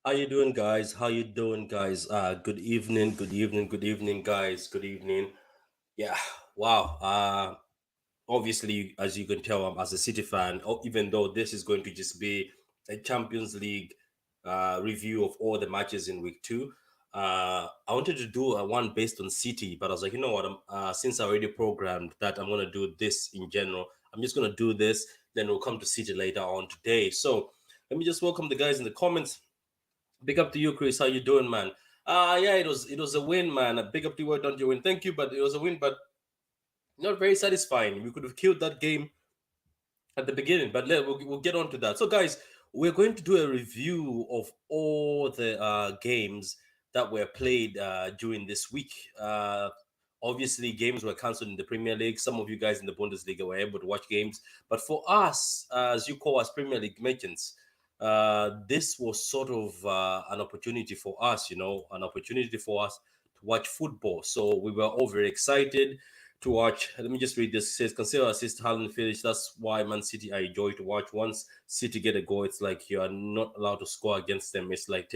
How you doing, guys? How you doing, guys? Good evening, good evening, good evening, guys. Good evening. Yeah, wow. Obviously, as you can tell, I'm as a City fan. Even though this is going to just be a Champions League review of all the matches in week two. I wanted to do a one based on City, but I was like, you know what? Since I already programmed that I'm gonna do this in general, I'm just gonna do this. Then we'll come to City later on today. So let me just welcome the guys in the comments. Big up to you, Chris. How you doing, man? Yeah, it was a win, man. A big up to you. Why don't you win? Thank you, but it was a win, but not very satisfying. We could have killed that game at the beginning, but we'll get on to that. So, guys, we're going to do a review of all the games that were played during this week. Obviously, games were cancelled in the Premier League. Some of you guys in the Bundesliga were able to watch games, but for us, as you call us Premier League merchants, this was sort of an opportunity for us, an opportunity for us to watch football. So we were all very excited to watch. Let me just read this. It says, consider assist Haaland finish. That's why Man City I enjoy to watch. Once City get a goal, it's like you are not allowed to score against them. It's like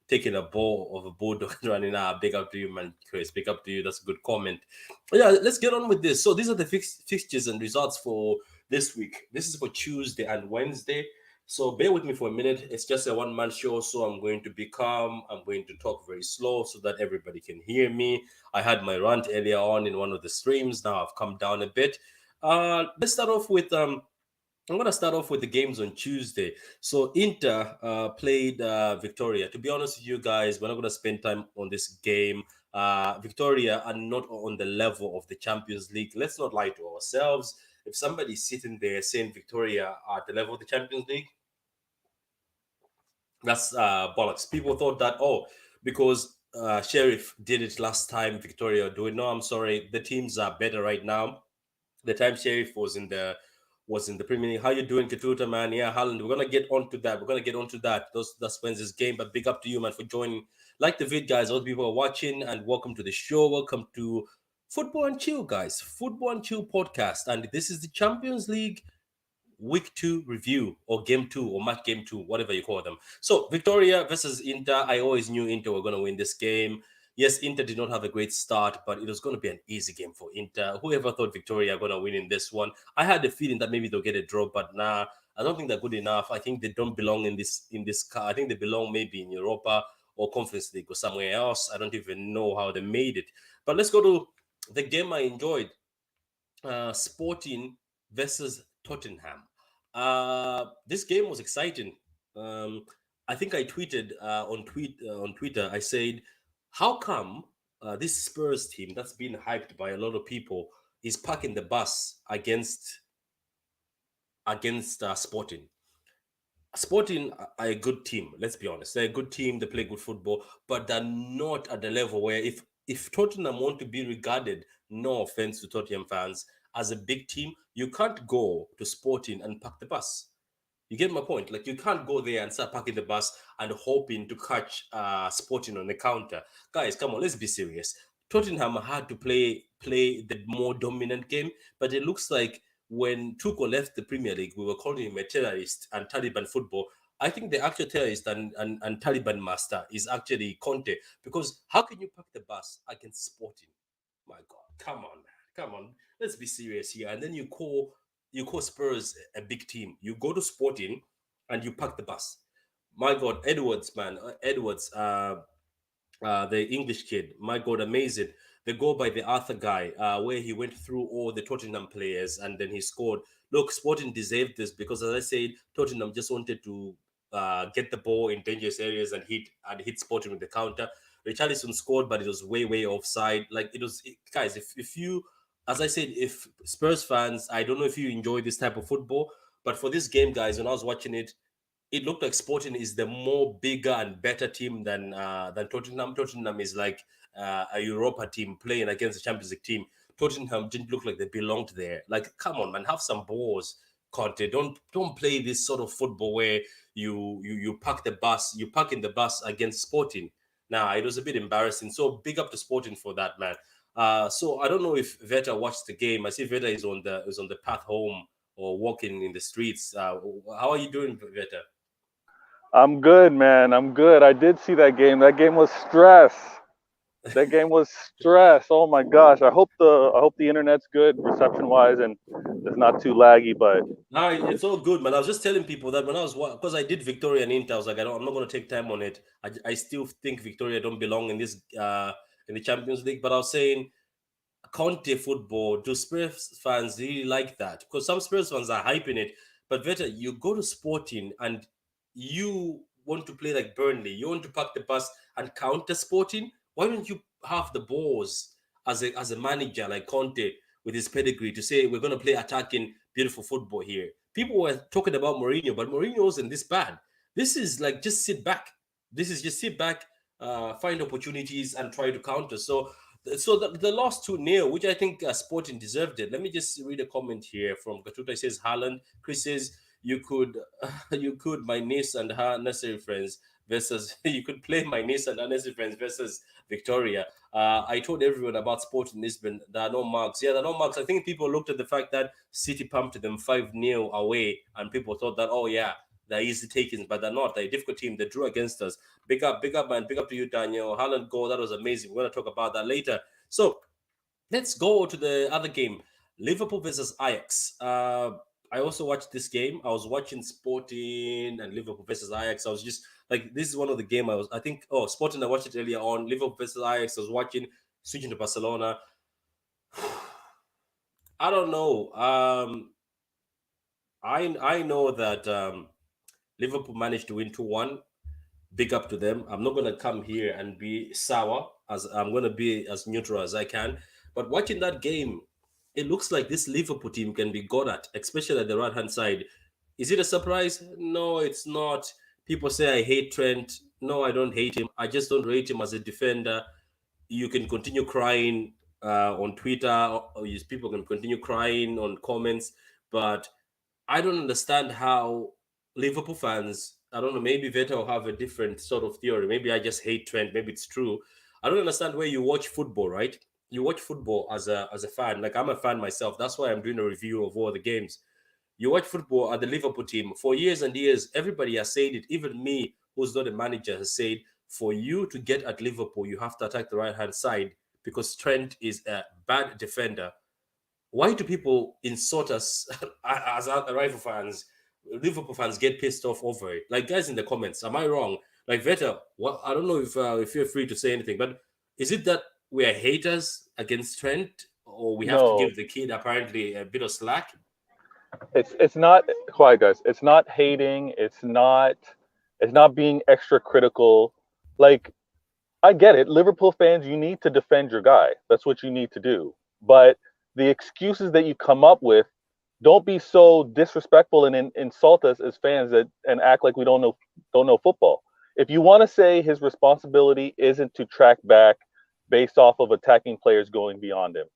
taking a ball of a bulldog and running out. Big up to you, man, Chris. Big up to you. That's a good comment. But yeah, let's get on with this. So these are the fixtures and results for this week. This is for Tuesday and Wednesday. So bear with me for a minute. It's just a one-man show, so I'm going to be calm. I'm going to talk very slow so that everybody can hear me. I had my rant earlier on in one of the streams. Now I've come down a bit. Let's start off with I'm gonna start off with the games on Tuesday. So Inter played Victoria. To be honest with you guys, we're not gonna spend time on this game. Victoria are not on the level of the Champions League. Let's not lie to ourselves. If somebody's sitting there saying Victoria are at the level of the Champions League, that's bollocks. People thought that, because Sheriff did it last time, Victoria do it. No, I'm sorry. The teams are better right now. The time Sheriff was in the Premier League. How you doing, Katuta, man? Yeah, Haaland. We're gonna get onto that. We're gonna get onto that. That's Wednesday's game. But big up to you, man, for joining. Like the vid, guys. All the people are watching, and welcome to the show. Welcome to Football and Chill, guys. Football and Chill podcast, and this is the Champions League week two review, or game two, or match game two, whatever you call them. So Victoria versus Inter. I always knew Inter were going to win this game. Yes, Inter did not have a great start, but it was going to be an easy game for Inter. Whoever thought Victoria are going to win in this one? I had the feeling that maybe they'll get a draw, but nah, I don't think they're good enough. I think they don't belong in this car. I think they belong maybe in Europa or Conference League or somewhere else. I don't even know how they made it. But let's go to the game I enjoyed. Sporting versus Tottenham. This game was exciting. Um, I think I tweeted on Twitter. I said, "How come this Spurs team that's been hyped by a lot of people is parking the bus against Sporting? Sporting are a good team. Let's be honest. They're a good team. They play good football, but they're not at the level where if Tottenham want to be regarded, no offense to Tottenham fans, as a big team, you can't go to Sporting and park the bus. You get my point? Like you can't go there and start parking the bus and hoping to catch Sporting on the counter. Guys, come on, let's be serious. Tottenham had to play the more dominant game, but it looks like when Tuchel left the Premier League, we were calling him a terrorist and Taliban football. I think the actual terrorist and Taliban master is actually Conte, because how can you park the bus against Sporting? My God, come on, man, come on. Let's be serious here. And then you call Spurs a big team. You go to Sporting and you park the bus. My God, Edwards, man, Edwards. The English kid. My God, amazing. The goal by the Arthur guy, where he went through all the Tottenham players and then he scored. Look, Sporting deserved this because, as I said, Tottenham just wanted to get the ball in dangerous areas and hit Sporting with the counter. Richarlison scored, but it was way offside. Like it was, guys. If you, as I said, if Spurs fans, I don't know if you enjoy this type of football, but for this game, guys, when I was watching it, it looked like Sporting is the more bigger and better team than Tottenham. Tottenham is like a Europa team playing against a Champions League team. Tottenham didn't look like they belonged there. Like, come on, man, have some balls, Conte. Don't play this sort of football where you park in the bus against Sporting. Nah, it was a bit embarrassing. So big up to Sporting for that, man. So I don't know if Veta watched the game. I see Veta is on the path home or walking in the streets. How are you doing, Veta? I'm good, man. I'm good. I did see that game. That game was stress. That game was stress. Oh my gosh. I hope the internet's good reception wise and it's not too laggy. But No, it's all good, man. I was just telling people that when I was because I did Victoria and Inter, I was like, I'm not going to take time on it. I still think Victoria don't belong in this in the Champions League. But I was saying Conte football, do Spurs fans really like that? Because some Spurs fans are hyping it, but Veta, you go to Sporting and you want to play like Burnley, you want to park the bus and counter Sporting. Why don't you have the balls as a manager like Conte with his pedigree to say we're going to play attacking beautiful football here? People were talking about Mourinho, but Mourinho wasn't this bad. This is like just sit back. This is just sit back, find opportunities and try to counter. So the lost 2-0, which I think Sporting deserved it. Let me just read a comment here from Gatuta. It says Haaland. Chris says you could you could my niece and her necessary friends versus you could play my niece and her necessary friends versus Victoria. I told everyone about Sporting Lisbon. There are no marks. Yeah, there are no marks. I think people looked at the fact that City pumped them 5-0 away, and people thought that, oh yeah, they're easy takings, but they're not. They're a difficult team. They drew against us. Big up, man. Big up to you, Daniel. Haaland goal. That was amazing. We're going to talk about that later. So let's go to the other game, Liverpool versus Ajax. I also watched this game. I was watching Sporting and Liverpool versus Ajax. I was just like, this is one of the game I think, oh, Sporting, I watched it earlier on. Liverpool versus Ajax, I was watching, switching to Barcelona. I don't know. I know that Liverpool managed to win 2-1. Big up to them. I'm not gonna come here and be sour, as I'm gonna be as neutral as I can. But watching that game, it looks like this Liverpool team can be got at, especially at the right hand side. Is it a surprise? No, it's not. People say I hate Trent. No, I don't hate him. I just don't rate him as a defender. You can continue crying on Twitter, or people can continue crying on comments, but I don't understand how Liverpool fans, I don't know, maybe Veta will have a different sort of theory. Maybe I just hate Trent. Maybe it's true. I don't understand where you watch football, right? You watch football as a fan. Like I'm a fan myself. That's why I'm doing a review of all the games. You watch football at the Liverpool team for years and years. Everybody has said it. Even me, who's not a manager, has said for you to get at Liverpool, you have to attack the right hand side because Trent is a bad defender. Why do people insult us as rival fans? Liverpool fans get pissed off over it. Like, guys in the comments, am I wrong? Like Veta, well, I don't know if you're free to say anything, but is it that we are haters against Trent, or we have to no, give the kid apparently a bit of slack? it's not quiet, guys. It's not hating. It's not being extra critical. Like I get it. Liverpool fans, you need to defend your guy. That's what you need to do. But the excuses that you come up with, don't be so disrespectful and insult us as fans that and act like we don't know football. If you want to say his responsibility isn't to track back based off of attacking players going beyond him,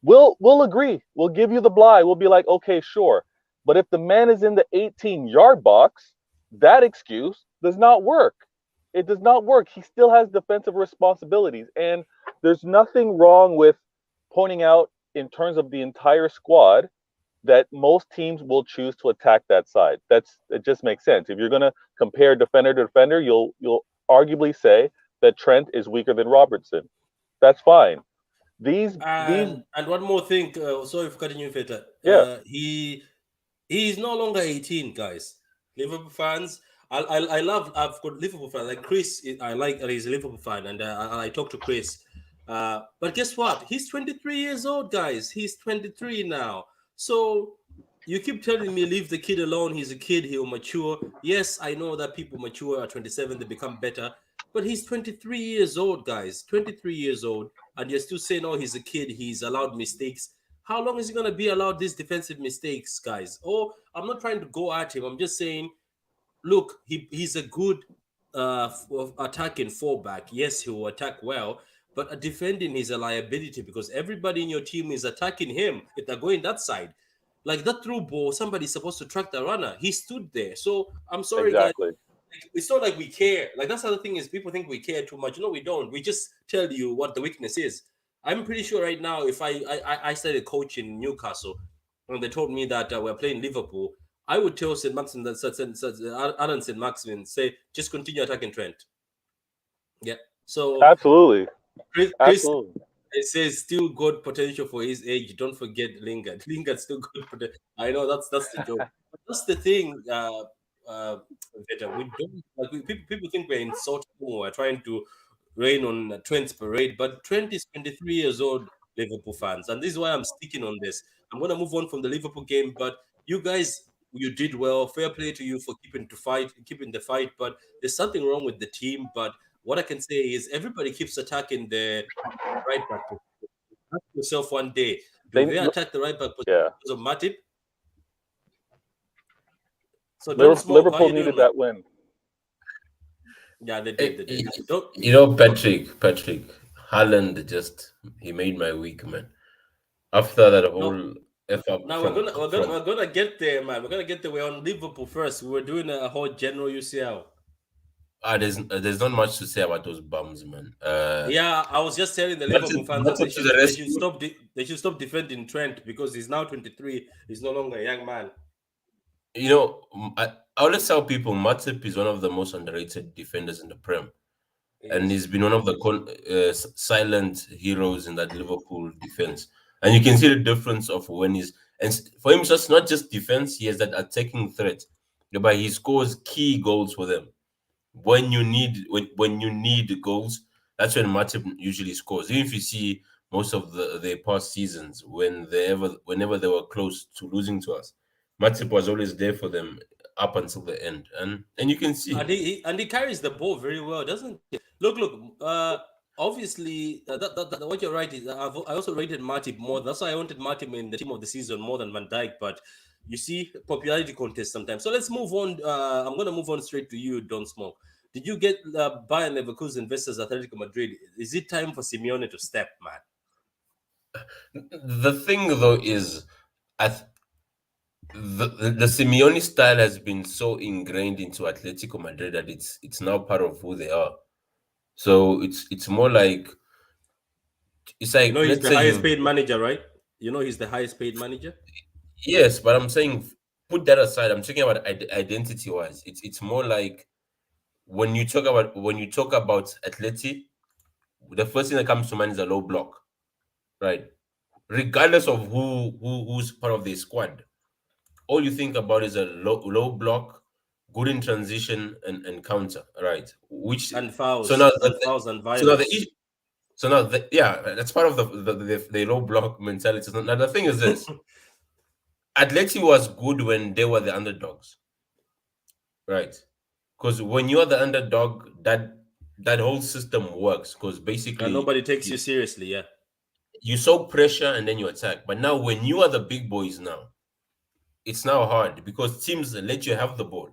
we'll agree. We'll give you the bly. We'll be like, okay, sure. But if the man is in the 18-yard box, that excuse does not work. It does not work. He still has defensive responsibilities. And there's nothing wrong with pointing out, in terms of the entire squad, that most teams will choose to attack that side. It just makes sense. If you're going to compare defender to defender, you'll arguably say that Trent is weaker than Robertson. That's fine. These And one more thing. Sorry for cutting you, Feta. Yeah, He's no longer 18, guys. Liverpool fans. I love. I've got Liverpool fans like Chris. I like. He's a Liverpool fan, and I talked to Chris. But guess what? He's 23 years old, guys. He's 23 now. So you keep telling me leave the kid alone. He's a kid. He'll mature. Yes, I know that people mature at 27. They become better. But he's 23 years old, guys. 23 years old, and you're still saying, "Oh, he's a kid. He's allowed mistakes." How long is he going to be allowed these defensive mistakes, guys? Oh, I'm not trying to go at him. I'm just saying, look, he's a good attacking fullback. Yes, he will attack well, but defending is a liability because everybody in your team is attacking him if they're going that side. Like that through ball, somebody's supposed to track the runner. He stood there. So I'm sorry, guys. exactly. It's not like we care. Like that's the other thing is people think we care too much. No, we don't. We just tell you what the weakness is. I'm pretty sure right now, if I started coaching Newcastle, and they told me that we're playing Liverpool, I would tell St. Maximin that Alan St. Maximin say just continue attacking Trent. Yeah. So Absolutely. Chris Absolutely. it says still good potential for his age. Don't forget Lingard. Lingard still good potential. I know that's the joke. But that's the thing. Veta. We don't like people think we're insulting him. We're trying to rain on Trent's parade, but Trent is 23 years old. Liverpool fans, and this is why I'm sticking on this. I'm gonna move on from the Liverpool game, but you guys, you did well. Fair play to you for keeping the fight. But there's something wrong with the team. But what I can say is everybody keeps attacking the right back position. Ask yourself one day, do They they attack the right back position Yeah. because of Matip? So don't smoke. How Liverpool you doing, needed man? that win. Yeah, they did. Eh, They did. y- Don't Patrick, Haaland just he made my week, man. After that no. whole F up Now from we're gonna get there, man. We're gonna get there. We're on Liverpool first. We were doing a whole general UCL. there's not much to say about those bums, man. Yeah, I was just telling the Liverpool fans that Matip to the rescue. they should stop defending Trent because he's now 23. He's no longer a young man. I always tell people Matip is one of the most underrated defenders in the Prem, He and is. he's been one of the silent heroes in that Liverpool defense. And you can see the difference of when for him, it's just not just defense; he has that attacking threat, but he scores key goals for them. When you need goals, that's when Matip usually scores. Even if you see most of their past seasons, whenever they were close to losing to us, Matip was always there for them up until the end, and you can see. And he carries the ball very well, doesn't he? Look. Obviously, what you're right is I also rated Matip more. That's why I wanted Matip in the team of the season more than Van Dijk. But you see, popularity contest sometimes. So let's move on. I'm gonna move on straight to you, Don't Smoke. Did you get Bayern Leverkusen versus Atletico Madrid? Is it time for Simeone to step, man? The thing though is, I th- the Simeone style has been so ingrained into Atletico Madrid that it's now part of who they are. So it's more like it's You know, like he's let's the say highest you paid manager, right? You know, he's the highest paid manager. yes, but I'm saying put that aside. I'm talking about identity wise. It's more like when you talk about Atleti, the first thing that comes to mind is a low block, right? Regardless of who's part of the squad, all you think about is a low block, good in transition and counter, right? Which And so now fouls and fouls and so now the violence. so now yeah, that's part of the low block mentality. So now the thing is this: Atleti was good when they were the underdogs, right? Because when you are the underdog, that whole system works. Because And basically nobody takes you seriously, yeah. you soak pressure and then you attack. But now when you are the big boys now, it's now hard because teams let you have the ball,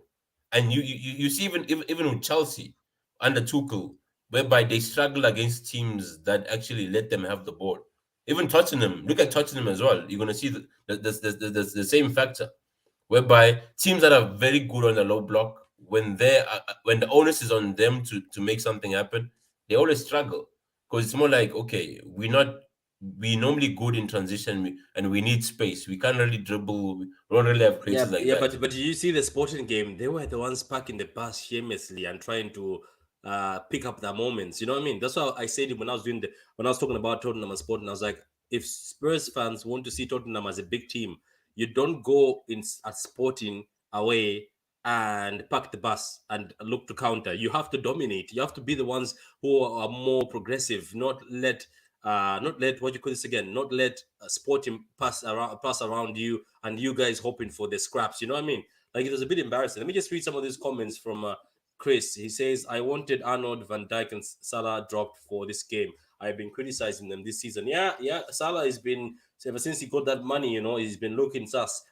and you see even with Chelsea under Tuchel, whereby they struggle against teams that actually let them have the ball. Even Tottenham, look at Tottenham as well. You're gonna see the same factor. whereby teams that are very good on the low block, when the onus is on them to make something happen, they always struggle because it's more like, okay, we normally good in transition, and we need space. We can't really dribble. We don't really have creators Yeah, like yeah, that. but you see the Sporting game, they were the ones parking the bus shamelessly and trying to pick up their moments. You know what I mean? That's why I said it when I was when I was talking about Tottenham and Sporting. I was like, if Spurs fans want to see Tottenham as a big team, you don't go in at Sporting away and park the bus and look to counter. You have to dominate. You have to be the ones who are more progressive, not let what you call this again, not let Sporting pass around you and you guys hoping for the scraps. You know what I mean? Like it was a bit embarrassing. Let me just read some of these comments from Chris. He says, "I wanted Arnold, Van Dijk, and Salah dropped for this game. I've been criticizing them this season. Yeah, yeah. Salah has been ever since he got that money. You know, he's been looking sus.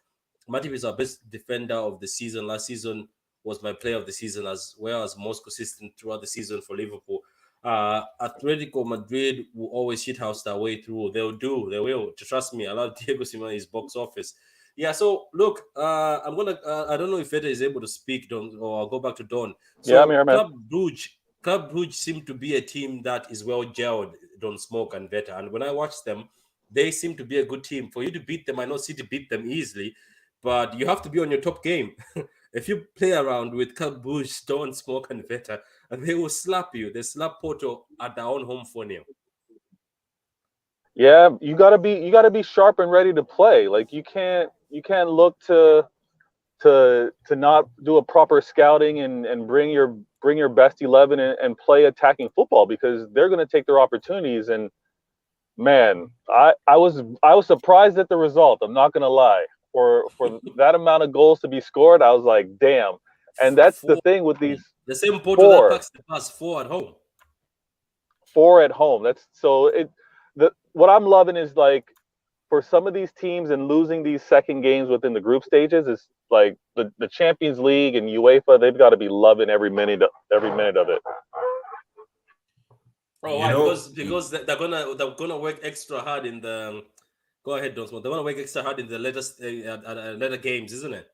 Matip is our best defender of the season. Last season was my player of the season as well as most consistent throughout the season for Liverpool. Atletico Madrid will always shithouse their way through. They will. Trust me, I love Diego Simeone's box office. Yeah, so look, I'm gonna. I don't know if Fede is able to speak, Don, or I'll go back to Don. Yeah, I'm So here, man. Club Brugge seem to be a team that is well gelled, Don Smoke and Veta. And when I watch them, they seem to be a good team. For you to beat them, I know City beat them easily, but you have to be on your top game. If you play around with Club Brugge, Don Smoke and Veta, and they will slap you. They slap Porto at their own home for nil. Yeah, you gotta be sharp and ready to play. Like you can't look to not do a proper scouting and bring your best 11 and play attacking football because they're going to take their opportunities. And man, I was surprised at the result. I'm not going to lie. For that amount of goals to be scored, I was like, damn. And that's the Four. thing with these The same Porto that four packs the bus, four at home. four at home. That's so it. The what I'm loving is like for some of these teams and losing these second games within the group stages is like the Champions League and UEFA. They've got to be loving every minute of it. Oh, You why? know, They're gonna work extra hard in the. Go ahead, Don Smoke. They're gonna work extra hard in the later games, isn't it?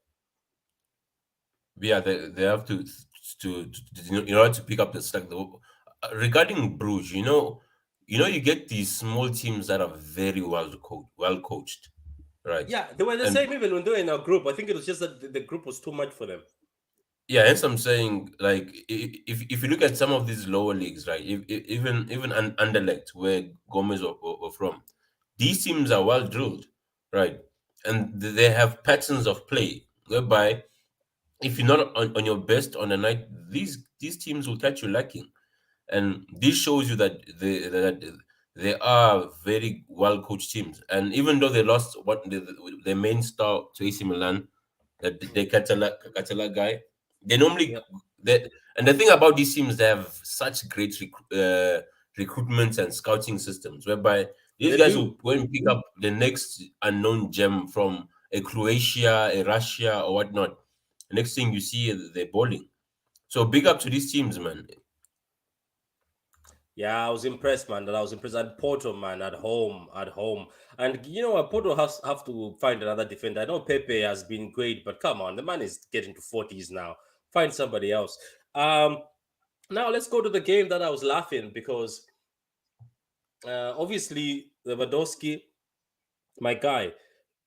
yeah, they have in order to pick up the slack. Regarding Bruges, you get these small teams that are very well coached, right? Yeah, they were the And same even when they were in our group. I think it was just that the group was too much for them. yeah, hence I'm saying, like, if you look at some of these lower leagues, right, even Anderlecht, where Gomez were from, these teams are well drilled, right, and they have patterns of play whereby if you're not on your best on the night, these teams will catch you lacking. And this shows you that they are very well coached teams. And even though they lost their main star to AC Milan, that the Catala guy, they normally Yeah, they and the thing about these teams, they have such great recruitment and scouting systems, whereby these they guys will do. go and pick up the next unknown gem from a Croatia, a Russia, or whatnot. The next thing you see, they're bowling. So big up to these teams, man. Yeah, I was impressed, man. That I was impressed at Porto, man, at home. And you know what? Porto has have to find another defender. I know Pepe has been great, but come on, the man is getting to 40s now. Find somebody else. Um, Now let's go to the game that I was laughing because obviously Lewandowski, my guy.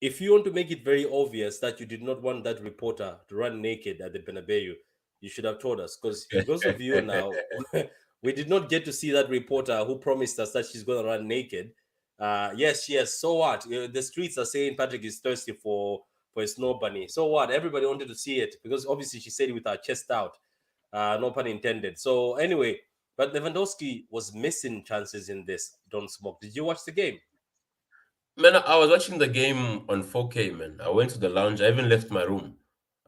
If you want to make it very obvious that you did not want that reporter to run naked at the Bernabeu, you should have told us. Because of you now, we did not get to see that reporter who promised us that she's going to run naked. Yes, yes. So what? The streets are saying Patrick is thirsty for a snow bunny. So what? Everybody wanted to see it because obviously she said it with her chest out. No pun intended. So anyway, but Lewandowski was missing chances in this. Don't smoke. Did you watch the game? Man, I was watching the game on 4K, man. I went to the lounge. I even left my room.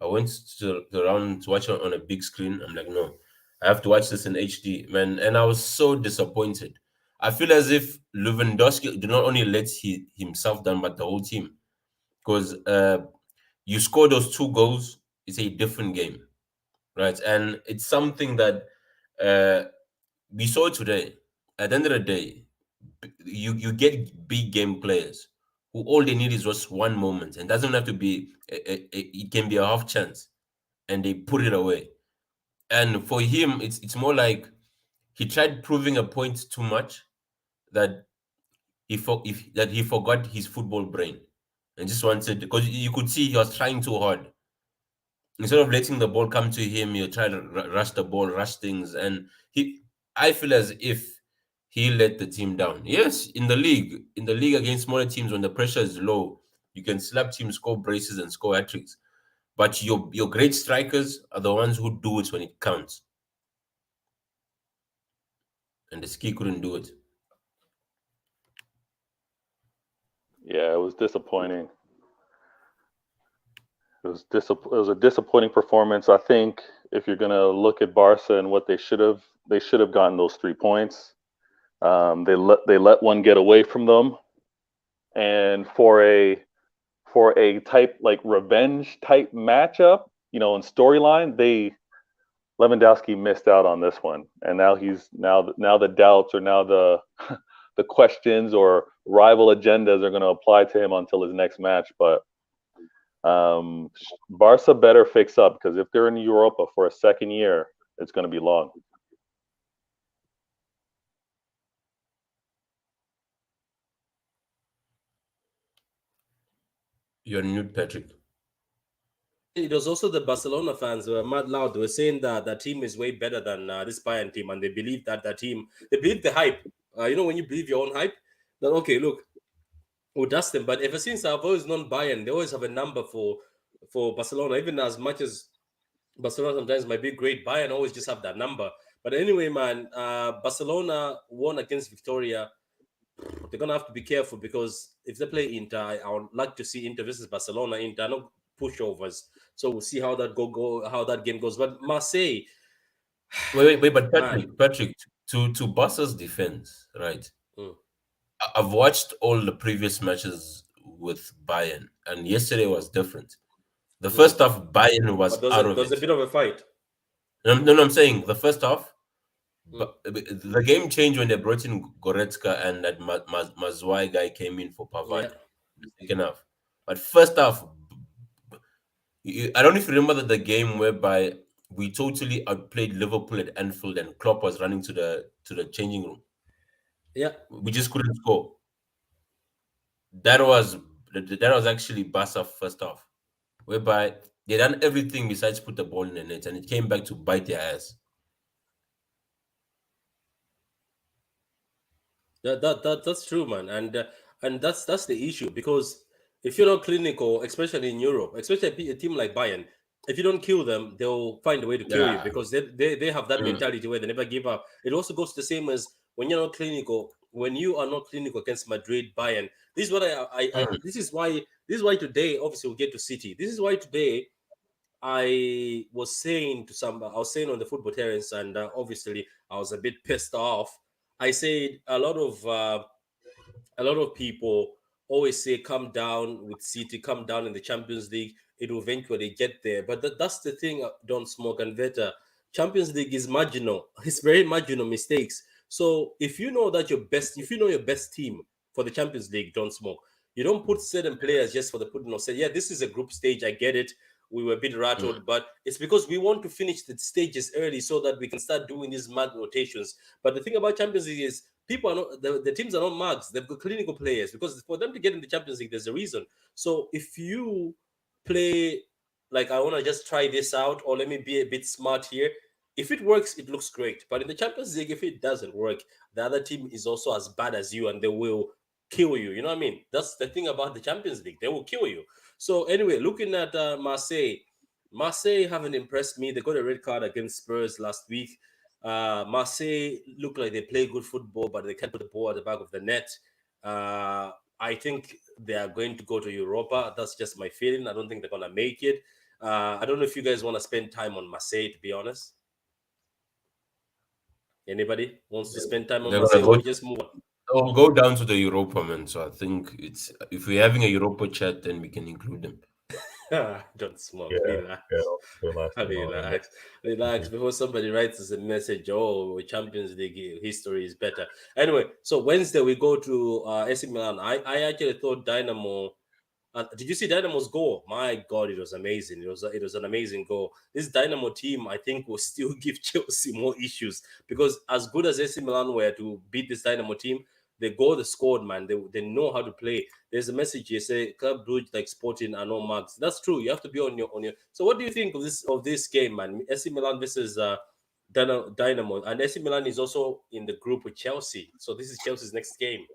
I went to the round to watch it on a big screen. I'm like, no, I have to watch this in HD, man. And I was so disappointed. I feel as if Lewandowski did not only let himself down, but the whole team. Because you score those two goals, it's a different game, right? And it's something that uh, we saw today. At the end of the day, you get big game players who all they need is just one moment, and doesn't have to be. It can be a half chance, and they put it away. And for him, it's more like he tried proving a point too much that he forgot his football brain and just wanted, because you could see he was trying too hard. Instead of letting the ball come to him, you try to rush the ball, rush things, and I feel as if he let the team down. Yes, in the league against smaller teams, when the pressure is low, you can slap teams, score braces, and score hat tricks. But your great strikers are the ones who do it when it counts, and the ski couldn't do it. Yeah, it was disappointing. It was a disappointing performance. I think if you're gonna look at Barca and what they should have gotten those 3 points. They let one get away from them, and for a type like revenge type matchup, in storyline, they Lewandowski missed out on this one, and now the doubts, or now the the questions or rival agendas are going to apply to him until his next match. But Barca better fix up, because if they're in Europa for a second year, it's going to be long. You're nude, Patrick. It was also the Barcelona fans who were mad loud. They were saying that the team is way better than this Bayern team, and they believe that they believe the hype. When you believe your own hype, then okay, look, we'll dust them. But ever since I've always known Bayern, they always have a number for Barcelona. Even as much as Barcelona sometimes might be great, Bayern always just have that number. But anyway, man, Barcelona won against Victoria. They're gonna have to be careful, because if they play Inter, I would like to see Inter versus Barcelona. Inter, no pushovers. So we'll see how how that game goes. But Marseille, Wait, but man, Patrick, to Barca's defense, right? mm, I've watched all the previous matches with Bayern, and yesterday was different. The mm. first half, Bayern was But there's out a of there's a it. bit of a fight. No, I'm saying the first half, Mm, but the game changed when they brought in Goretzka and that Mazwai guy came in for yeah, Pavard. The second half, but first half, I don't know if you remember the game whereby we totally outplayed Liverpool at Anfield and Klopp was running to the changing room. yeah. We just couldn't score. That was that was actually Barca first half, whereby they done everything besides put the ball in the net, and it came back to bite their ass. That's true, man, and that's the issue, because if you're not clinical, especially in Europe, especially a team like Bayern, if you don't kill them, they'll find a way to kill you, Yeah. because they have that Mm, mentality where they never give up. It also goes the same as when you're not clinical. When you are not clinical against Madrid, Bayern, this is what mm. this is why today, obviously, we'll get to City. This is why today I was saying on the football terrace, and obviously I was a bit pissed off. I said a lot of people always say, come down with City, come down in the Champions League. It will eventually get there. But that's the thing, Don't Smoke and Veta. Champions League is marginal. It's very marginal mistakes. So if you know your best team for the Champions League, Don't Smoke. You don't put certain players just for the putting of say, yeah, this is a group stage. I get it. We were a bit Mm. rattled, but it's because we want to finish the stages early so that we can start doing these mad rotations. But the thing about Champions League is people are not the teams are not mugs. They've got clinical players, because for them to get in the Champions League, there's a reason. So if you play like, I want to just try this out, or let me be a bit smart here. If it works, it looks great. But in the Champions League, if it doesn't work, the other team is also as bad as you, and they will kill you. You know what I mean? That's the thing about the Champions League. They will kill you. So anyway, looking at Marseille haven't impressed me. They got a red card against Spurs last week. Marseille look like they play good football, but they can't put the ball at the back of the net. I think they are going to go to Europa. That's just my feeling. I don't think they're going to make it. I don't know if you guys want to spend time on Marseille, to be honest. Anybody wants to spend time on They're Marseille, gonna or go. we just move on? They'll go down to the Europa, man. So I think it's if we're having a Europa chat, then we can include them. Don't smoke. Yeah, yeah, Relax. don't last too long on Relax. Relax. Before somebody writes us a message, oh, Champions League history is better. Anyway, so Wednesday we go to AC Milan. I actually thought Dynamo. Did you see Dynamo's goal? My God, it was amazing. It was an amazing goal. This Dynamo team, I think, will still give Chelsea more issues because as good as AC Milan were to beat this Dynamo team, the goal they scored, man, they know how to play. There's a message here say Club Brugge like Sporting are no marks. That's true. You have to be on your. So what do you think of this game, man? AC Milan versus Dynamo, and AC Milan is also in the group with Chelsea. So this is Chelsea's next game.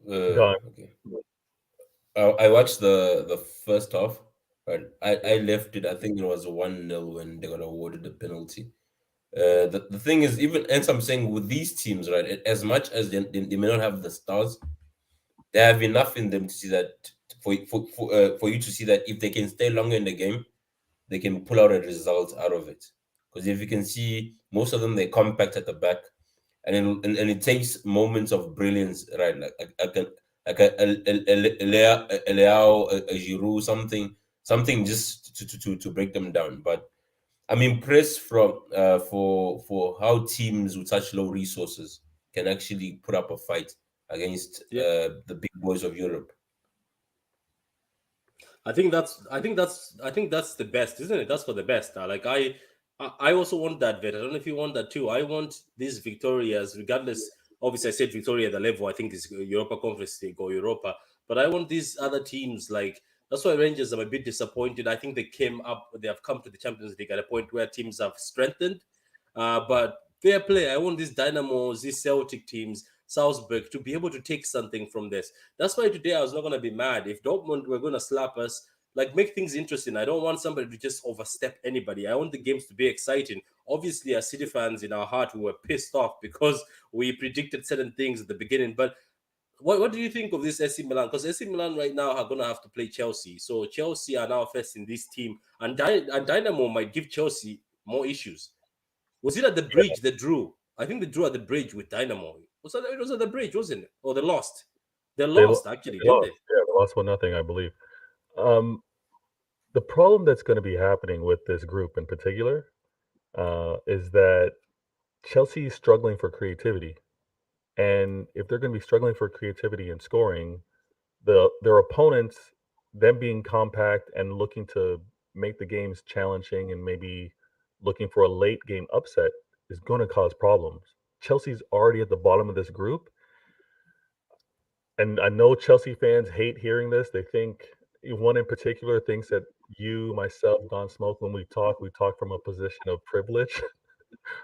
Gone. Okay. I watched the first half. Right. I left it. I think it was 1-0 when they got awarded the penalty. The thing is, even as I'm saying with these teams, right, as much as they may not have the stars, they have enough in them to see that for you to see that if they can stay longer in the game, they can pull out a result out of it. Because if you can see, most of them they compact at the back, and it takes moments of brilliance, right? Like a Leao, a Giroud, something just to break them down. But I'm impressed from for how teams with such low resources can actually put up a fight against Yeah. the big boys of Europe. I think that's the best, isn't it? That's for the best. Like I also want that vet. I don't know if you want that too. I want these Victorias, regardless. Obviously, I said Victoria, the level I think is Europa Conference League or Europa, but I want these other teams like. That's why Rangers. I'm a bit disappointed. I think they have come to the Champions League at a point where teams have strengthened. But fair play. I want these Dynamos, these Celtic teams, Salzburg to be able to take something from this. That's why today I was not going to be mad. If Dortmund were going to slap us, like make things interesting. I don't want somebody to just overstep anybody. I want the games to be exciting. Obviously, as City fans in our heart, we were pissed off because we predicted certain things at the beginning. But what do you think of this AC Milan? Because AC Milan right now are going to have to play Chelsea. So Chelsea are now facing this team, and Dynamo might give Chelsea more issues. Was it at the bridge they drew? I think they drew at the bridge with Dynamo. It was at the bridge, wasn't it? Or they lost. They They, lost actually, they didn't lost. they? Yeah, they lost 1-0, I believe. Um, the problem that's going to be happening with this group in particular is that Chelsea is struggling for creativity, and if they're going to be struggling for creativity and scoring, their opponents, them being compact and looking to make the games challenging and maybe looking for a late game upset, is going to cause problems. Chelsea's already at the bottom of this group, and I know Chelsea fans hate hearing this. They think one in particular thinks that you, myself, Don Smoke, when we talk from a position of privilege.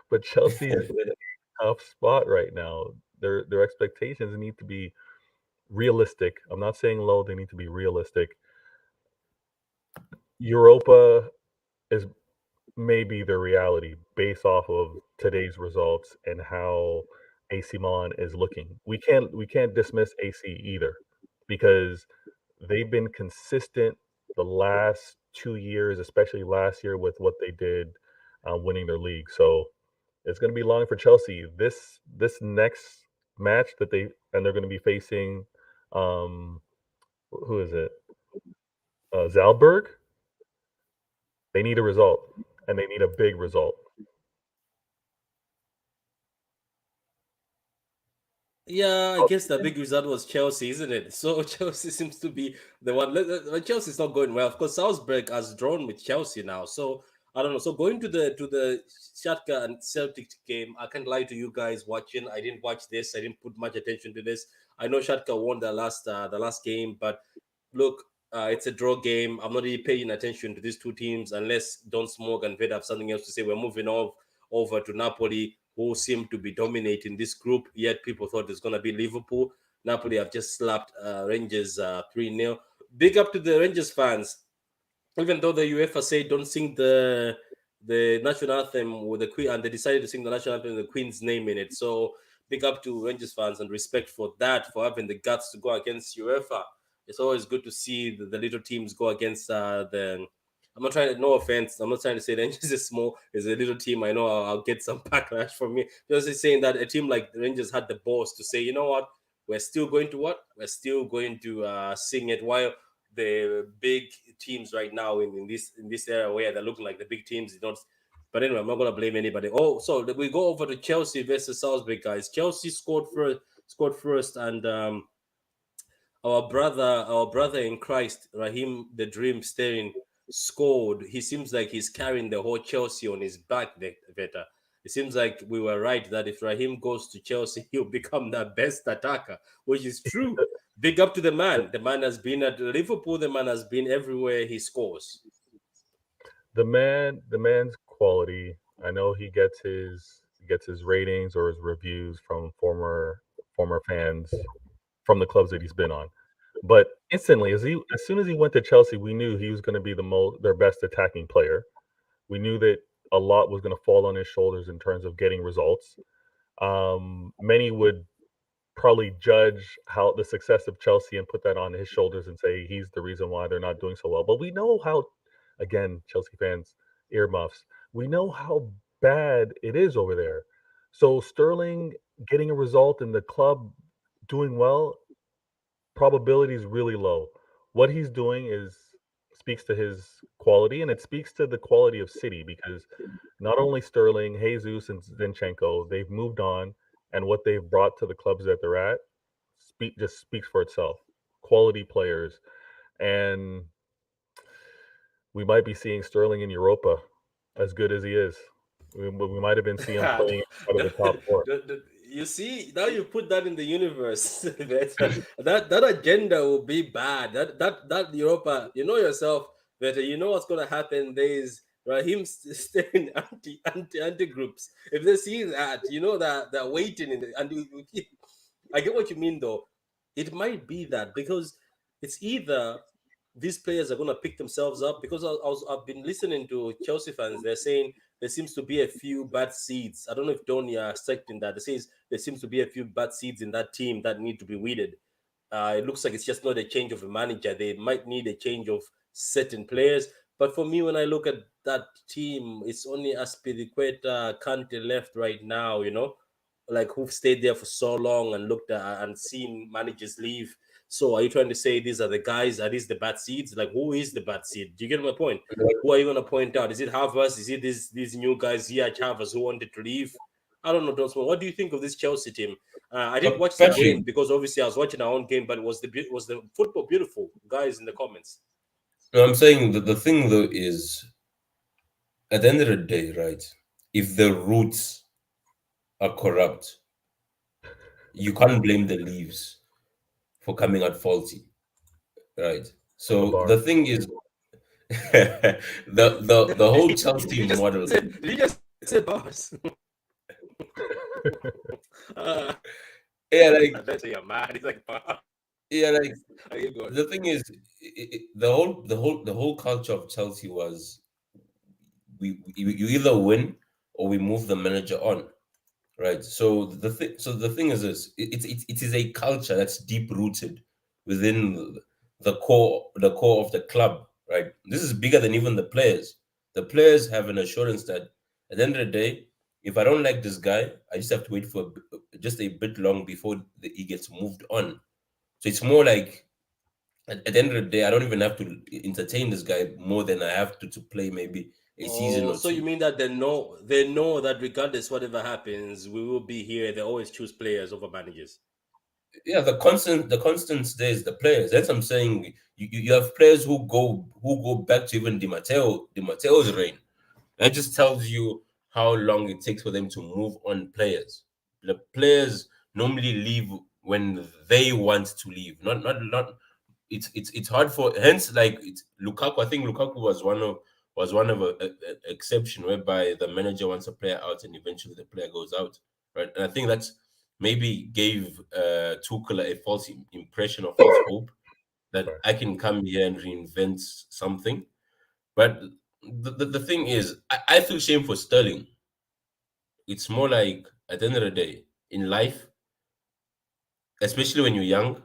But Chelsea's in a tough spot right now. Their expectations need to be realistic. I'm not saying low; they need to be realistic. Europa is maybe the reality based off of today's results and how AC Milan is looking. We can't dismiss AC either because they've been consistent the last 2 years, especially last year with what they did, winning their league. So it's going to be long for Chelsea. This next match they're going to be facing, um, who is it? Zalberg. They need a result, and they need a big result. Yeah, I guess the big result was Chelsea, isn't it? So Chelsea seems to be the one. Chelsea's not going well. Of course, Salzburg has drawn with Chelsea now. So I don't know. So going to the Shakhtar and Celtic game, I can't lie to you guys watching. I didn't watch this. I didn't put much attention to this. I know Shakhtar won the last game, but look, it's a draw game. I'm not really paying attention to these two teams unless Don Smoke and Ved have something else to say. We're moving over to Napoli, who seem to be dominating this group. Yet people thought it's going to be Liverpool. Napoli have just slapped Rangers 3-0. Big up to the Rangers fans. Even though the UEFA say don't sing the national anthem with the Queen, and they decided to sing the national anthem with the Queen's name in it. So big up to Rangers fans and respect for that, for having the guts to go against UEFA. It's always good to see the little teams go against the. I'm not trying to. No offense. I'm not trying to say the Rangers is a little team. I know I'll get some backlash from me. Just saying that a team like the Rangers had the balls to say, you know what, we're still going to what? We're still going to sing it while the big teams right now in this era where they're looking like the big teams, you don't. But anyway, I'm not gonna blame anybody. Oh, so we go over to Chelsea versus Salzburg, guys. Chelsea scored first, and our brother in Christ, Raheem the Dream Sterling, scored. He seems like he's carrying the whole Chelsea on his back, Veta. It seems like we were right that if Raheem goes to Chelsea, he'll become the best attacker, which is true. Big up to the man. The man has been at Liverpool. The man has been everywhere he scores. The man's quality. I know he gets his ratings or his reviews from former fans from the clubs that he's been on. But instantly, as soon as he went to Chelsea, we knew he was going to be their best attacking player. We knew that a lot was going to fall on his shoulders in terms of getting results. Many would probably judge how the success of Chelsea and put that on his shoulders and say he's the reason why they're not doing so well. But we know how, again, Chelsea fans, earmuffs, we know how bad it is over there. So Sterling getting a result and the club doing well, probability is really low. What he's doing is speaks to his quality and it speaks to the quality of City because not only Sterling, Jesus, and Zinchenko, they've moved on, and what they've brought to the clubs that they're at just speaks for itself. Quality players, and we might be seeing Sterling in Europa, as good as he is. We might even see him playing out of the top four. You see, now you put that in the universe. That agenda will be bad. That Europa, you know yourself better. You know what's gonna happen. There's Raheem staying anti groups. If they see that, you know that they're waiting in the, and I get what you mean though. It might be that because it's either these players are going to pick themselves up because I've been listening to Chelsea fans. They're saying there seems to be a few bad seeds. I don't know if Donny are accepting that. They says there seems to be a few bad seeds in that team that need to be weeded. It looks like it's just not a change of a manager. They might need a change of certain players. But for me, when I look at that team, it's only Aspilicueta, Kante left right now, you know, like who've stayed there for so long and looked at and seen managers leave. So are you trying to say these are the guys? Are these the bad seeds? Like who is the bad seed? Do you get my point? Who are you going to point out? Is it Havertz? Is it these new guys, Ziyech, Havertz, who wanted to leave? I don't know, Dosman. What do you think of this Chelsea team? I didn't watch the Patrick, game because obviously I was watching our own game, but was the football beautiful? Guys in the comments. no, I'm saying that the thing though is, at the end of the day, right? If the roots are corrupt, you can't blame the leaves for coming out faulty, right? I'm a So bar. the thing is, the whole Chelsea model. Did you just say bars? Yeah, like I bet you're mad. It's like bars. yeah, like Are you good? the thing is, the whole culture of Chelsea was you either win or we move the manager on, right? So the thing is this: it is a culture that's deep rooted within the core of the club, right? This is bigger than even the players. The players have an assurance that at the end of the day, if I don't like this guy, I just have to wait for just a bit long before he gets moved on. So it's more like at the end of the day, I don't even have to entertain this guy more than I have to play maybe a season Oh, or so you two. mean that they know that regardless whatever happens, we will be here. They always choose players over managers. Yeah, the constant stays the players. That's what I'm saying. You have players who go back to even Di Matteo's reign. That just tells you how long it takes for them to move on players. The players normally leave when they want to leave. Not. It's hard for hence like it's Lukaku. I think Lukaku was one of a exception whereby the manager wants a player out and eventually the player goes out, right? And I think that's maybe gave Tuchel a false impression or false hope that Sorry. I can come here and reinvent something. But the thing is, I feel shame for Sterling. It's more like at the end of the day, in life, especially when you're young,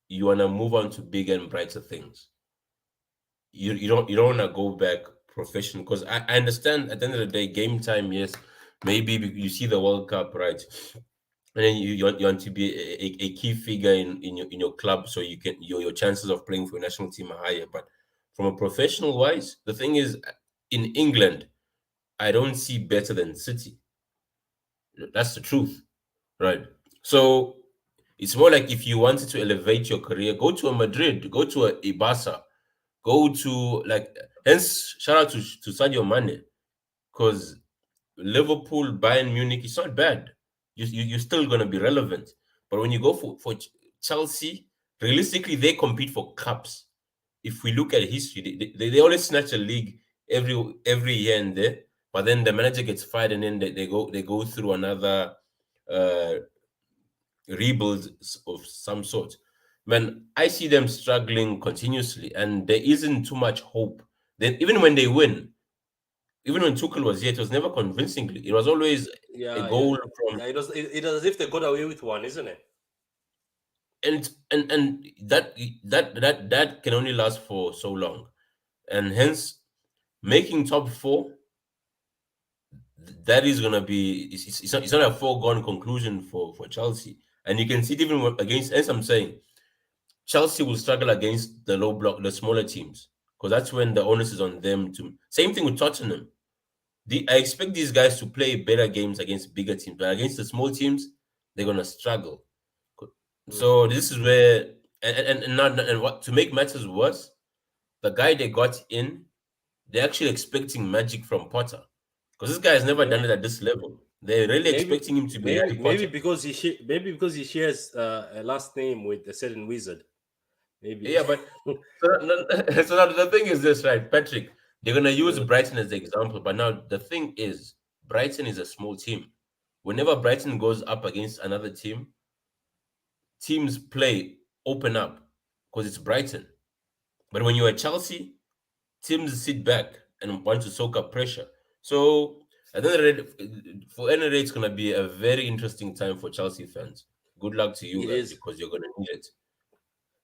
you wanna move on to bigger and brighter things. You don't wanna go back professional because I understand at the end of the day, game time, yes, maybe you see the World Cup, right? and then you want to be a key figure in your club, so you can your chances of playing for a national team are higher. But from a professional wise, the thing is, in England, I don't see better than City. That's the truth, right? So it's more like if you wanted to elevate your career, go to a Madrid, go to a Barca, go to like. Hence, shout out to Sadio Mane, because Liverpool, Bayern Munich, it's not bad. You're still going to be relevant. But when you go for Chelsea, realistically, they compete for cups. If we look at history, they always snatch a league every year and there. But then the manager gets fired, and then they go through another uh, rebuild of some sort. Man, I see them struggling continuously, and there isn't too much hope. Then even when they win, even when Tuchel was here, it was never convincingly. It was always a Yeah, yeah, goal from yeah. It does as if they got away with one, isn't it? and that can only last for so long, and hence making top four, that is gonna be it's not a foregone conclusion for Chelsea, and you can see it even against. As I'm saying, Chelsea will struggle against the low block, the smaller teams, because that's when the onus is on them to. Same thing with Tottenham. I expect these guys to play better games against bigger teams, but against the small teams, they're gonna struggle. Mm. So this is where, and what to make matters worse, the guy they got in, they're actually expecting magic from Potter, because this guy has never Yeah, done it at this level. They're really maybe, expecting him to be maybe, Harry Potter. maybe because he shares a last name with a certain wizard. Maybe. Yeah, but so now the thing is this, right, Patrick? They're gonna use Mm. Brighton as the example, but now the thing is, Brighton is a small team. Whenever Brighton goes up against another team, teams play open up because it's Brighton. But when you're at Chelsea, teams sit back and want to soak up pressure. So at the end of the day, for any rate, it's gonna be a very interesting time for Chelsea fans. Good luck to you It guys is. because you're gonna need it.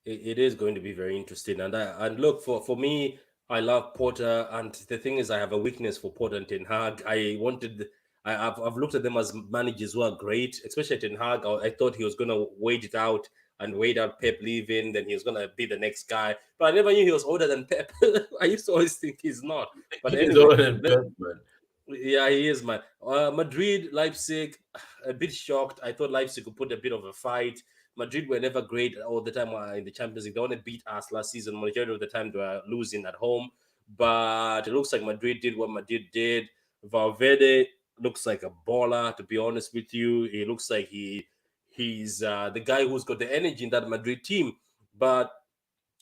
It is going to be very interesting. And look, for me, I love Porter, and the thing is, I have a weakness for Porter and Ten Hag. I've looked at them as managers who are great, especially Ten Hag. I thought he was going to wait it out and wait out Pep leaving, then he was going to be the next guy. But I never knew he was older than Pep. I used to always think he's not. But He's anyway, all in bed, man. yeah, he is, man. Madrid, Leipzig, a bit shocked. I thought Leipzig could put a bit of a fight. Madrid were never great all the time in the Champions League. They only beat us last season. Majority of the time they were losing at home. But it looks like Madrid did what Madrid did. Valverde looks like a baller, to be honest with you. He looks like he's the guy who's got the energy in that Madrid team. But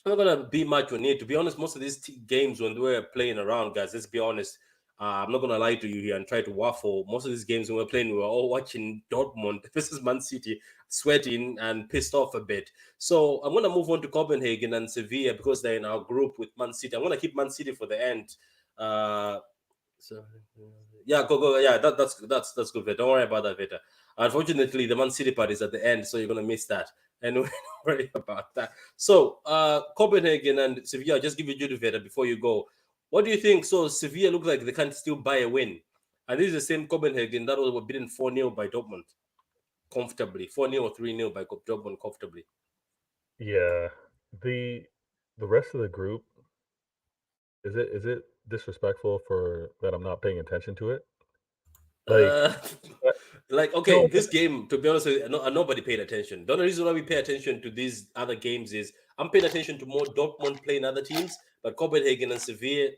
I'm not gonna be much on it. To be honest, most of these games when we're playing around, guys, let's be honest. I'm not gonna lie to you here and try to waffle. Most of these games when we're playing, we were all watching Dortmund versus Man City, sweating and pissed off a bit. So I'm gonna move on to Copenhagen and Sevilla because they're in our group with Man City. I'm gonna keep Man City for the end. Uh, so yeah, go. Yeah, that's good. Vita. Don't worry about that, Vita. Unfortunately, the Man City part is at the end, so you're gonna miss that. And don't worry about that. So Copenhagen and Sevilla, just give you Judy Vita before you go. What do you think? So Sevilla look like they can still buy a win. And this is the same Copenhagen that was beaten 4-0 by Dortmund comfortably. 4-0 or 3-0 by Dortmund comfortably. Yeah, the the rest of the group, is it disrespectful for that I'm not paying attention to it? Like, Uh, uh, like okay, no, this game, to be honest, with you, nobody paid attention. The only reason why we pay attention to these other games is I'm paying attention to more Dortmund playing other teams, but Copenhagen and Sevilla.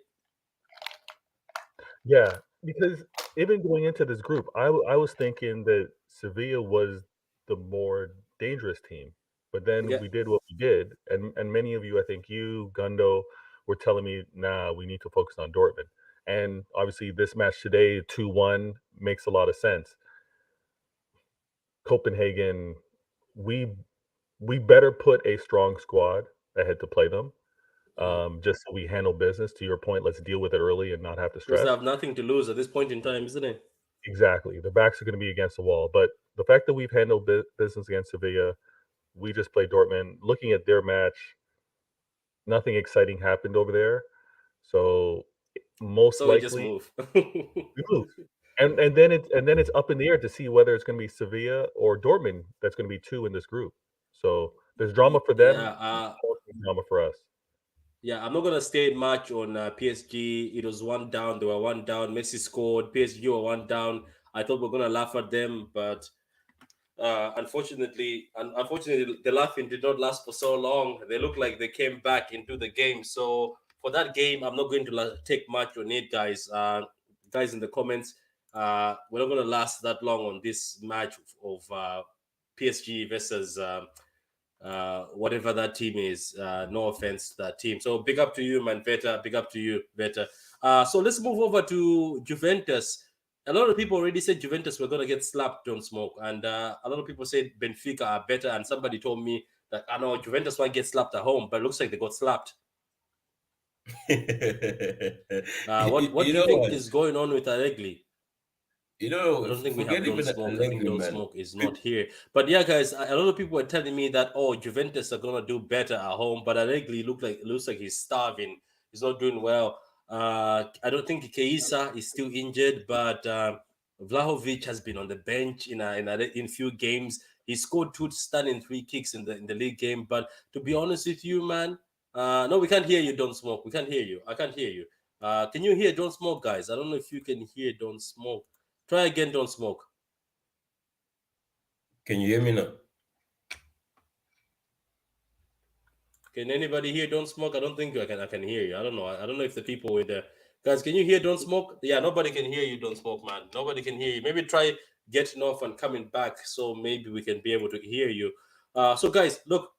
yeah, because even going into this group, I was thinking that Sevilla was the more dangerous team, but then Yeah. we did what we did, and many of you, I think you, Gundo, were telling me, nah, we need to focus on Dortmund, and obviously this match today, 2-1, makes a lot of sense. Copenhagen, we we better put a strong squad ahead to play them, Mm. just so we handle business. To your point, let's deal with it early and not have to Because they stress. have nothing to lose at this point in time, isn't it? Exactly. Their backs are going to be against the wall. But the fact that we've handled business against Sevilla, we just played Dortmund. Looking at their match, nothing exciting happened over there. So most So we just likely move. we lose. and then it's up in the air to see whether it's going to be Sevilla or Dortmund that's going to be two in this group. So there's drama for them, Yeah, drama for us. yeah. I'm not gonna stay much on PSG. It was one down. They were one down. Messi scored. PSG were one down. I thought we are gonna laugh at them, but unfortunately, the laughing did not last for so long. They look like they came back into the game. So for that game, I'm not going to take much on it, guys. Guys in the comments, we're not going to last that long on this match of PSG versus whatever that team is. No offense to that team. So big up to you, man, Veta. Big up to you, Veta. So let's move over to Juventus. A lot of people already said Juventus were going to get slapped, don't smoke. And a lot of people said Benfica are better. And somebody told me that, I know Juventus might get slapped at home, but it looks like they got slapped. What do you think is going on with Allegri? I don't think we have Don't Smoke. I think Don't Smoke is not here. But yeah, guys, a lot of people are telling me that Juventus are gonna do better at home, but Allegri looks like he's starving. He's not doing well. I don't think Keisa is still injured, but Vlahovic has been on the bench in few games. He scored 2 stunning free kicks in the league game. But to be honest with you, man, no, we can't hear you. Don't Smoke. We can't hear you. I can't hear you. Can you hear Don't Smoke, guys? I don't know if you can hear Don't Smoke. Try again, Don't Smoke. Can you hear me now? Can anybody hear Don't Smoke? I don't think I can hear you. I don't know. I don't know if the people were there. Guys, can you hear Don't Smoke? Yeah, nobody can hear you, Don't Smoke, man. Nobody can hear you. Maybe try getting off and coming back so maybe we can be able to hear you. So guys, look,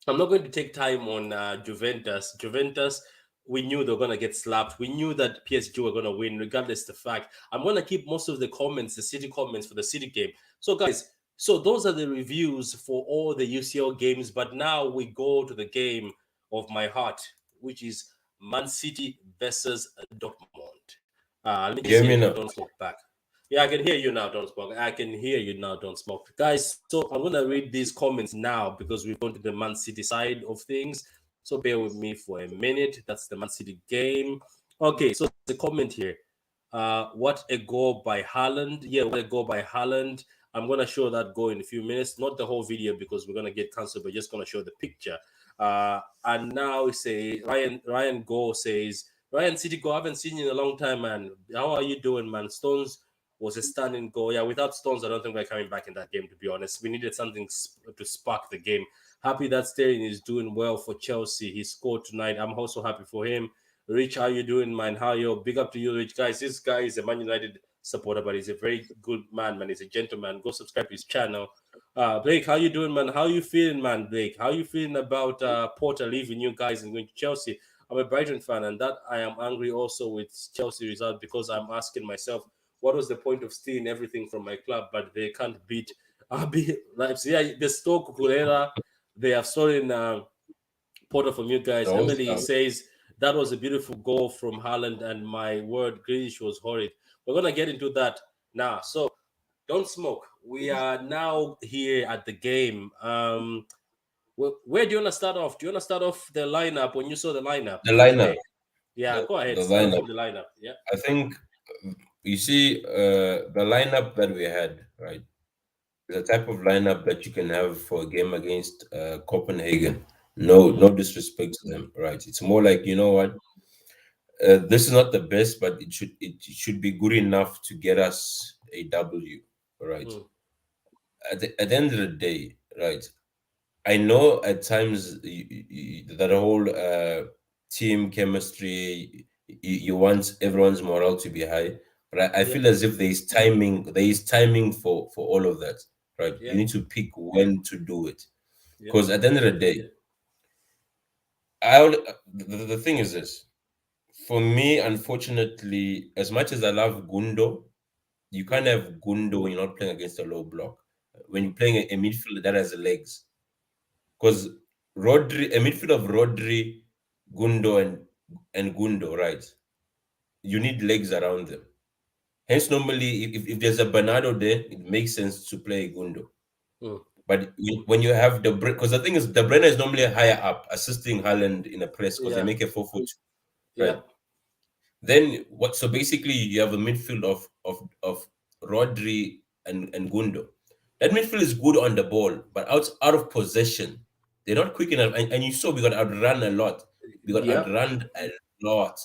I'm not going to take time on Juventus. Juventus, we knew they were going to get slapped. We knew that PSG were going to win, regardless of the fact. I'm going to keep most of the comments, the City comments for the City game. So, guys, so those are the reviews for all the UCL games. But now we go to the game of my heart, which is Man City versus Dortmund. Let me just Hear me now. Don't Smoke back. Yeah, I can hear you now, Don't Smoke. I can hear you now, Don't Smoke. Guys, so I'm going to read these comments now because we're going to the Man City side of things. So bear with me for a minute. That's the Man City game. Okay, so the comment here. What a goal by Haaland. Yeah, what a goal by Haaland. I'm going to show that goal in a few minutes. Not the whole video because we're going to get cancelled, but just going to show the picture. And now say Ryan Go says, Ryan City Go, I haven't seen you in a long time, man. How are you doing, man? Stones was a stunning goal. Yeah, without Stones, I don't think we're coming back in that game, to be honest. We needed something to spark the game. Happy that Sterling is doing well for Chelsea. He scored tonight. I'm also happy for him. Rich, how you doing, man? How you? Big up to you, Rich. Guys, this guy is a Man United supporter, but he's a very good man, man. He's a gentleman. Go subscribe to his channel. Blake, how you doing, man? How you feeling, man, Blake? How you feeling about Porter leaving you guys and going to Chelsea? I'm a Brighton fan, and that I am angry also with Chelsea result because I'm asking myself, what was the point of stealing everything from my club, but they can't beat Leipzig? Yeah, the Stoke Kulera, they have stolen Porter from you guys. Emily says that was a beautiful goal from Haaland, and my word, Grealish was horrid. We're gonna get into that now. So Don't Smoke. We are now here at the game. Where do you want to start off? Do you want to start off the lineup when you saw the lineup? The lineup. Today? Yeah, go ahead. Start from the lineup. Yeah. I think you see the lineup that we had, right? The type of lineup that you can have for a game against Copenhagen. No disrespect to them, right? It's more like, you know what? This is not the best, but it should be good enough to get us a W, right? At the end of the day, right? I know at times that whole team chemistry, you want everyone's morale to be high, but I feel as if there is timing for all of that, right? You need to pick when to do it, because at the end of the day, the thing is this. For me, unfortunately, as much as I love Gundo, you can't have Gundo when you're not playing against a low block. When you're playing a midfield that has legs, because a midfield of Rodri, Gundo, and Gundo, right? You need legs around them. Hence, normally, if there's a Bernardo there, it makes sense to play Gundo. But when you have because the thing is, De Bruyne is normally higher up, assisting Haaland in a press because they make a 4-4-2. Right. Then what? So basically, you have a midfield Rodri, and Gundo. That midfield is good on the ball, but out of possession, they're not quick enough. And you saw we got outrun a lot. We got Yeah. outrun a lot,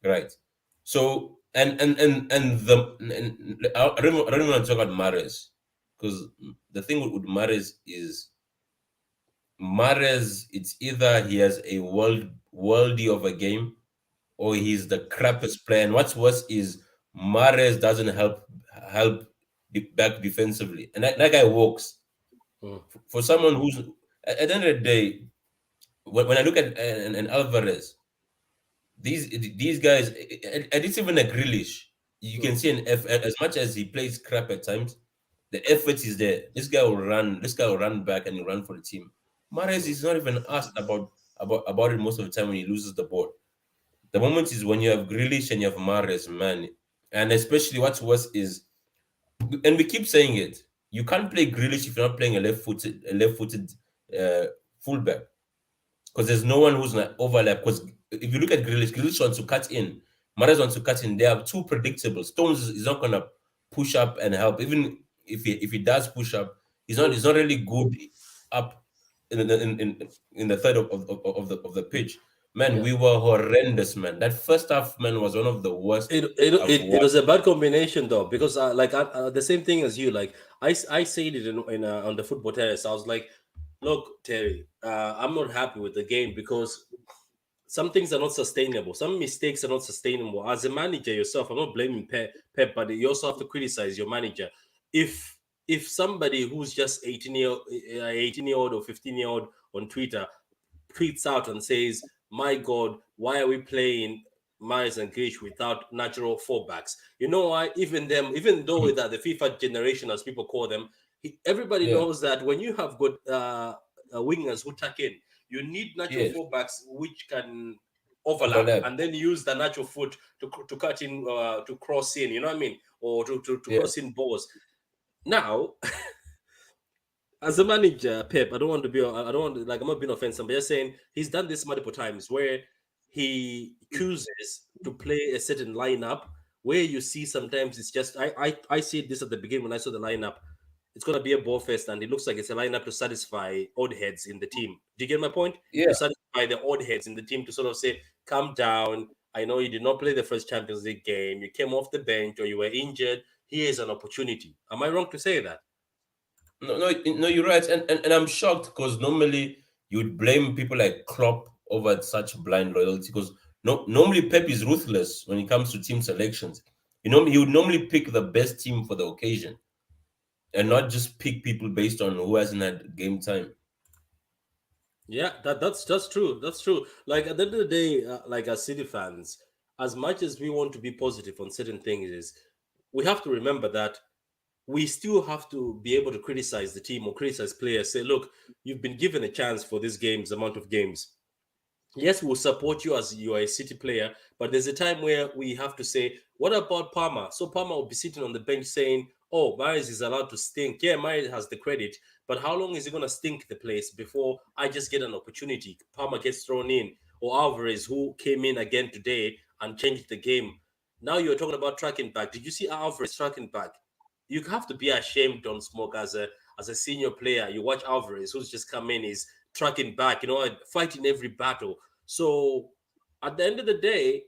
right? So I don't want to talk about Mares, because the thing with Mares is Mares. It's either he has a worldy of a game, or he's the crappiest player. And what's worse is Mares doesn't help back defensively, and that guy walks. Mm. For someone who's at the end of the day, when I look at an Alvarez, these guys, and it's even a Grealish, you can Mm. see as much as he plays crap at times, the effort is there. This guy will run. This guy will run back and he'll run for the team. Mares Mm. is not even asked about it most of the time when he loses the ball. The moment is when you have Grealish and you have Mares, man. And especially what's worse is, and we keep saying it, you can't play Grealish if you're not playing a left-footed fullback, because there's no one who's gonna overlap. Because if you look at Grealish wants to cut in, Mares wants to cut in. They are too predictable. Stones is not gonna push up and help. Even if he does push up, Mm. he's not really good up in the third of the pitch. Man, Yeah. we were horrendous, man. That first half, man, was one of the worst I've It was watched. a bad combination though, because the same thing as you, like I said it in on the football terrace. I was like, look, Terry, I'm not happy with the game because some things are not sustainable. Some mistakes are not sustainable. As a manager yourself, I'm not blaming Pep, but you also have to criticize your manager. If somebody who's just 18-year-old or 15-year-old on Twitter tweets out and says, "My God, why are we playing Myers and Grish without natural fullbacks?" You know why? Even them, even though that the FIFA generation, as people call them, everybody Yeah, knows that when you have good wingers who tuck in, you need natural yes, fullbacks which can overlap overlap. and then use the natural foot to cut in, to cross in. You know what I mean? Or to Yeah, cross in balls. Now, as a manager, Pep, I don't want to, like, I'm not being offensive, but just saying he's done this multiple times where he chooses to play a certain lineup where you see sometimes it's just I see this at the beginning when I saw the lineup. It's gonna be a ball fest, and it looks like it's a lineup to satisfy odd heads in the team. Do you get my point? To yeah. satisfy the odd heads in the team to sort of say, calm down. I know you did not play the first Champions League game, you came off the bench or you were injured. Here's an opportunity. Am I wrong to say that? No, you're right, and I'm shocked because normally you'd blame people like Klopp over such blind loyalty. Because normally Pep is ruthless when it comes to team selections. He would normally pick the best team for the occasion and not just pick people based on who hasn't had game time. Yeah, that's true. That's true. Like at the end of the day, like as City fans, as much as we want to be positive on certain things, is we have to remember that we still have to be able to criticize the team or criticize players. Say, look, you've been given a chance for this games, amount of games. Yes, we'll support you as you are a City player, but there's a time where we have to say, what about Palmer? So Palmer will be sitting on the bench saying, oh, Mares is allowed to stink. Yeah, Mares has the credit, but how long is he going to stink the place before I just get an opportunity? Palmer gets thrown in, or Alvarez, who came in again today and changed the game. Now you're talking about tracking back. Did you see Alvarez tracking back? You have to be ashamed, Don Smoke, as a senior player. You watch Alvarez, who's just come in, is tracking back, fighting every battle. So at the end of the day,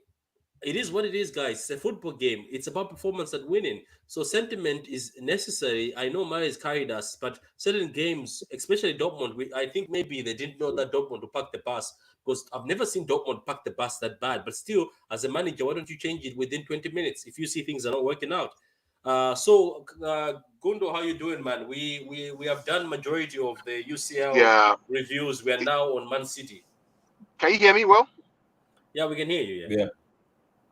it is what it is, guys. It's a football game. It's about performance and winning. So sentiment is necessary. I know Mari has carried us, but certain games, especially Dortmund, I think maybe they didn't know that Dortmund would pack the bus, because I've never seen Dortmund pack the bus that bad. But still, as a manager, why don't you change it within 20 minutes if you see things are not working out? Gundo, how you doing, man? We have done majority of the UCL Yeah. reviews. We are now on Man City. Can you hear me well? Yeah, we can hear you. Yeah. Yeah.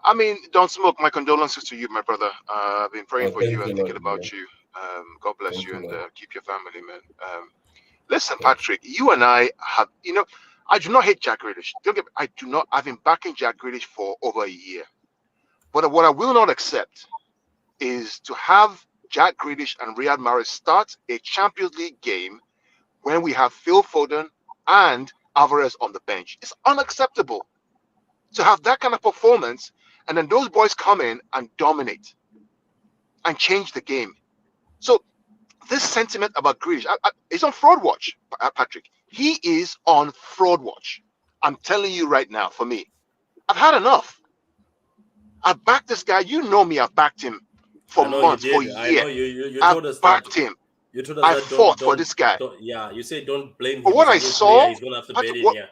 I mean, don't smoke. My condolences to you, my brother. I've been praying Oh, for you thanks a and lot, thinking man. about you. God bless Thanks you a and lot. keep your family, man. Listen, Thanks. Patrick, you and I have, I do not hate Jack Grealish. Don't get me, I do not. I've been backing Jack Grealish for over a year. But what I will not accept is to have Jack Grealish and Riyad Mahrez start a Champions League game when we have Phil Foden and Alvarez on the bench. It's unacceptable to have that kind of performance and then those boys come in and dominate. and change the game. So this sentiment about Grealish, it's on fraud watch, Patrick. He is on fraud watch. I'm telling you right now. For me, I've had enough. I've backed this guy. You know me. I've backed him for I know you months, for a did. I year. know you I've told us that. backed him. You told us I that fought for this guy. yeah, you say don't blame But him. what He's a I new player. saw, He's gonna have to Patrick, bet in. Yeah.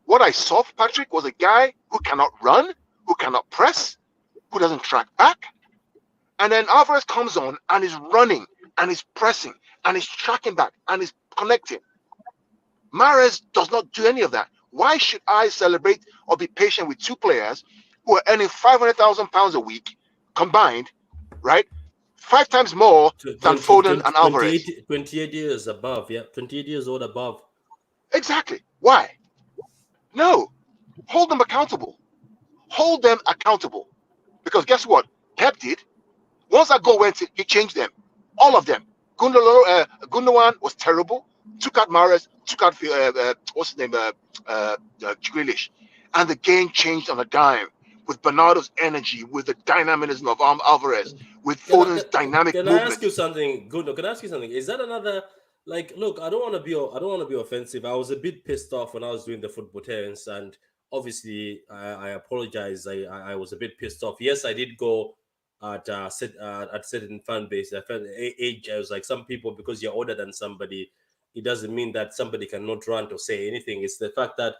what I saw, Patrick, was a guy who cannot run, who cannot press, who doesn't track back. And then Alvarez comes on and is running and is pressing and is tracking back and is connecting. Mahrez does not do any of that. Why should I celebrate or be patient with two players who are earning £500,000 a week combined, right? 5 times more than Foden and Alvarez. 28 years above. Yeah, 28 years old above. Exactly. Why? No. Hold them accountable. Hold them accountable. Because guess what? Pep did. Once that goal went in, he changed them. All of them. Gundogan was terrible. Took out Mahrez. Took out what's his name? Grealish. And the game changed on a dime with Bernardo's energy, with the dynamism of Alvarez, with Foden's dynamic Can I movement. ask you something, Gundo? Can I ask you something? Is that another like? Look, I don't want to be offensive. I was a bit pissed off when I was doing the football terms, and obviously I apologize. I was a bit pissed off. Yes, I did go at certain fan base. I felt age. I was like, some people, because you're older than somebody, it doesn't mean that somebody cannot rant or say anything. It's the fact that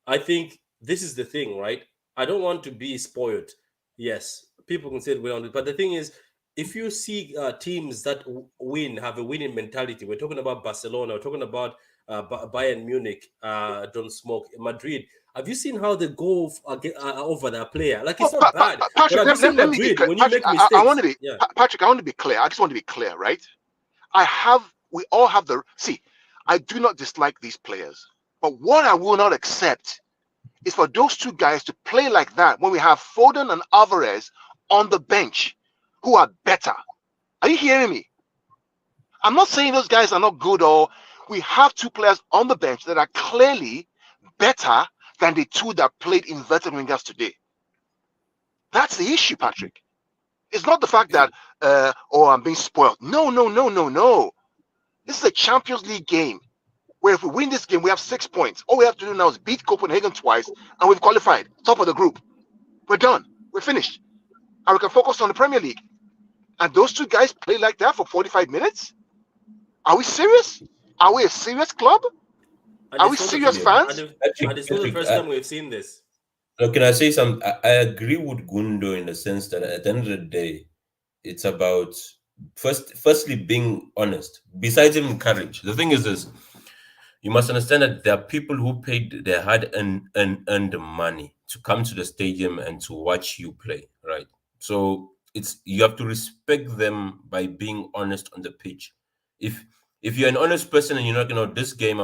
I think this is the thing, right? I don't want to be spoiled. Yes, people can say it, but the thing is, if you see teams that win, have a winning mentality, we're talking about Barcelona, we're talking about Bayern Munich, don't smoke, Madrid. Have you seen how they go over their player? Like, it's not bad. Patrick, let me be clear. When you Patrick, make mistakes, I want to be yeah. Patrick. I want to be clear. I just want to be clear, right? We all have the see. I do not dislike these players, but what I will not accept is for those two guys to play like that when we have Foden and Alvarez on the bench who are better. Are you hearing me? I'm not saying those guys are not good, or we have two players on the bench that are clearly better than the two that played inverted wingers today. That's the issue, Patrick. It's not the fact that I'm being spoiled. No. This is a Champions League game where if we win this game, we have 6 points. All we have to do now is beat Copenhagen twice, and we've qualified, top of the group. We're done. We're finished. And we can focus on the Premier League. And those two guys play like that for 45 minutes? Are we serious? Are we a serious club? Are we serious fans? And it's not the first time we've seen this. So can I say something? I agree with Gundo in the sense that at the end of the day, it's about firstly being honest. Besides even courage, the thing is this: you must understand that there are people who paid their hard-earned money to come to the stadium and to watch you play, right? So you have to respect them by being honest on the pitch. If you're an honest person and you're not gonna, this game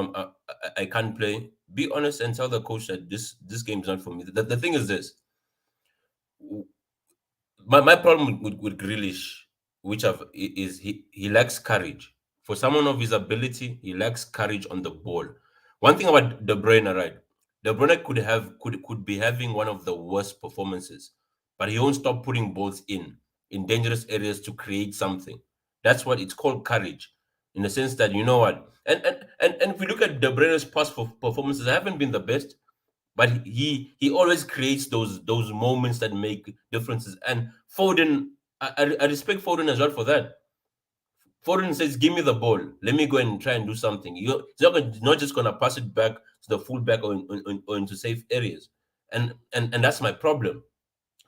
I can't play, be honest and tell the coach that this game is not for me. The thing is this: my problem with Grealish, is he lacks courage. For someone of his ability, he lacks courage on the ball. One thing about De Bruyne, right? De Bruyne could be having one of the worst performances, but he won't stop putting balls in dangerous areas to create something. That's what it's called, courage, in the sense that, you know what, and if we look at De Bruyne's past performances, they haven't been the best, but he always creates those moments that make differences. And Foden, I respect Foden as well for that. Foden says, "Give me the ball. Let me go and try and do something." He's not just gonna pass it back to the fullback or into safe areas. And that's my problem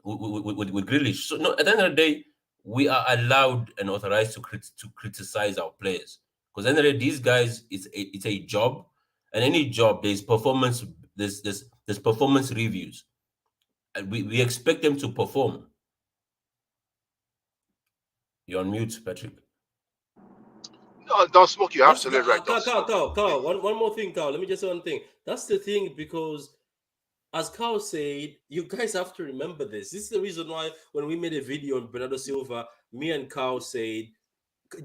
with Grealish. So no, at the end of the day, we are allowed and authorized to criticize our players, because at the end of the day, these guys, it's a job, and any job there's performance. There's performance reviews, and we expect them to perform. You're on mute, Patrick. No, don't smoke. You're absolutely right. Carl, one more thing, Carl. Let me just say one thing. That's the thing, because as Carl said, you guys have to remember this. This is the reason why when we made a video on Bernardo Silva, me and Carl said,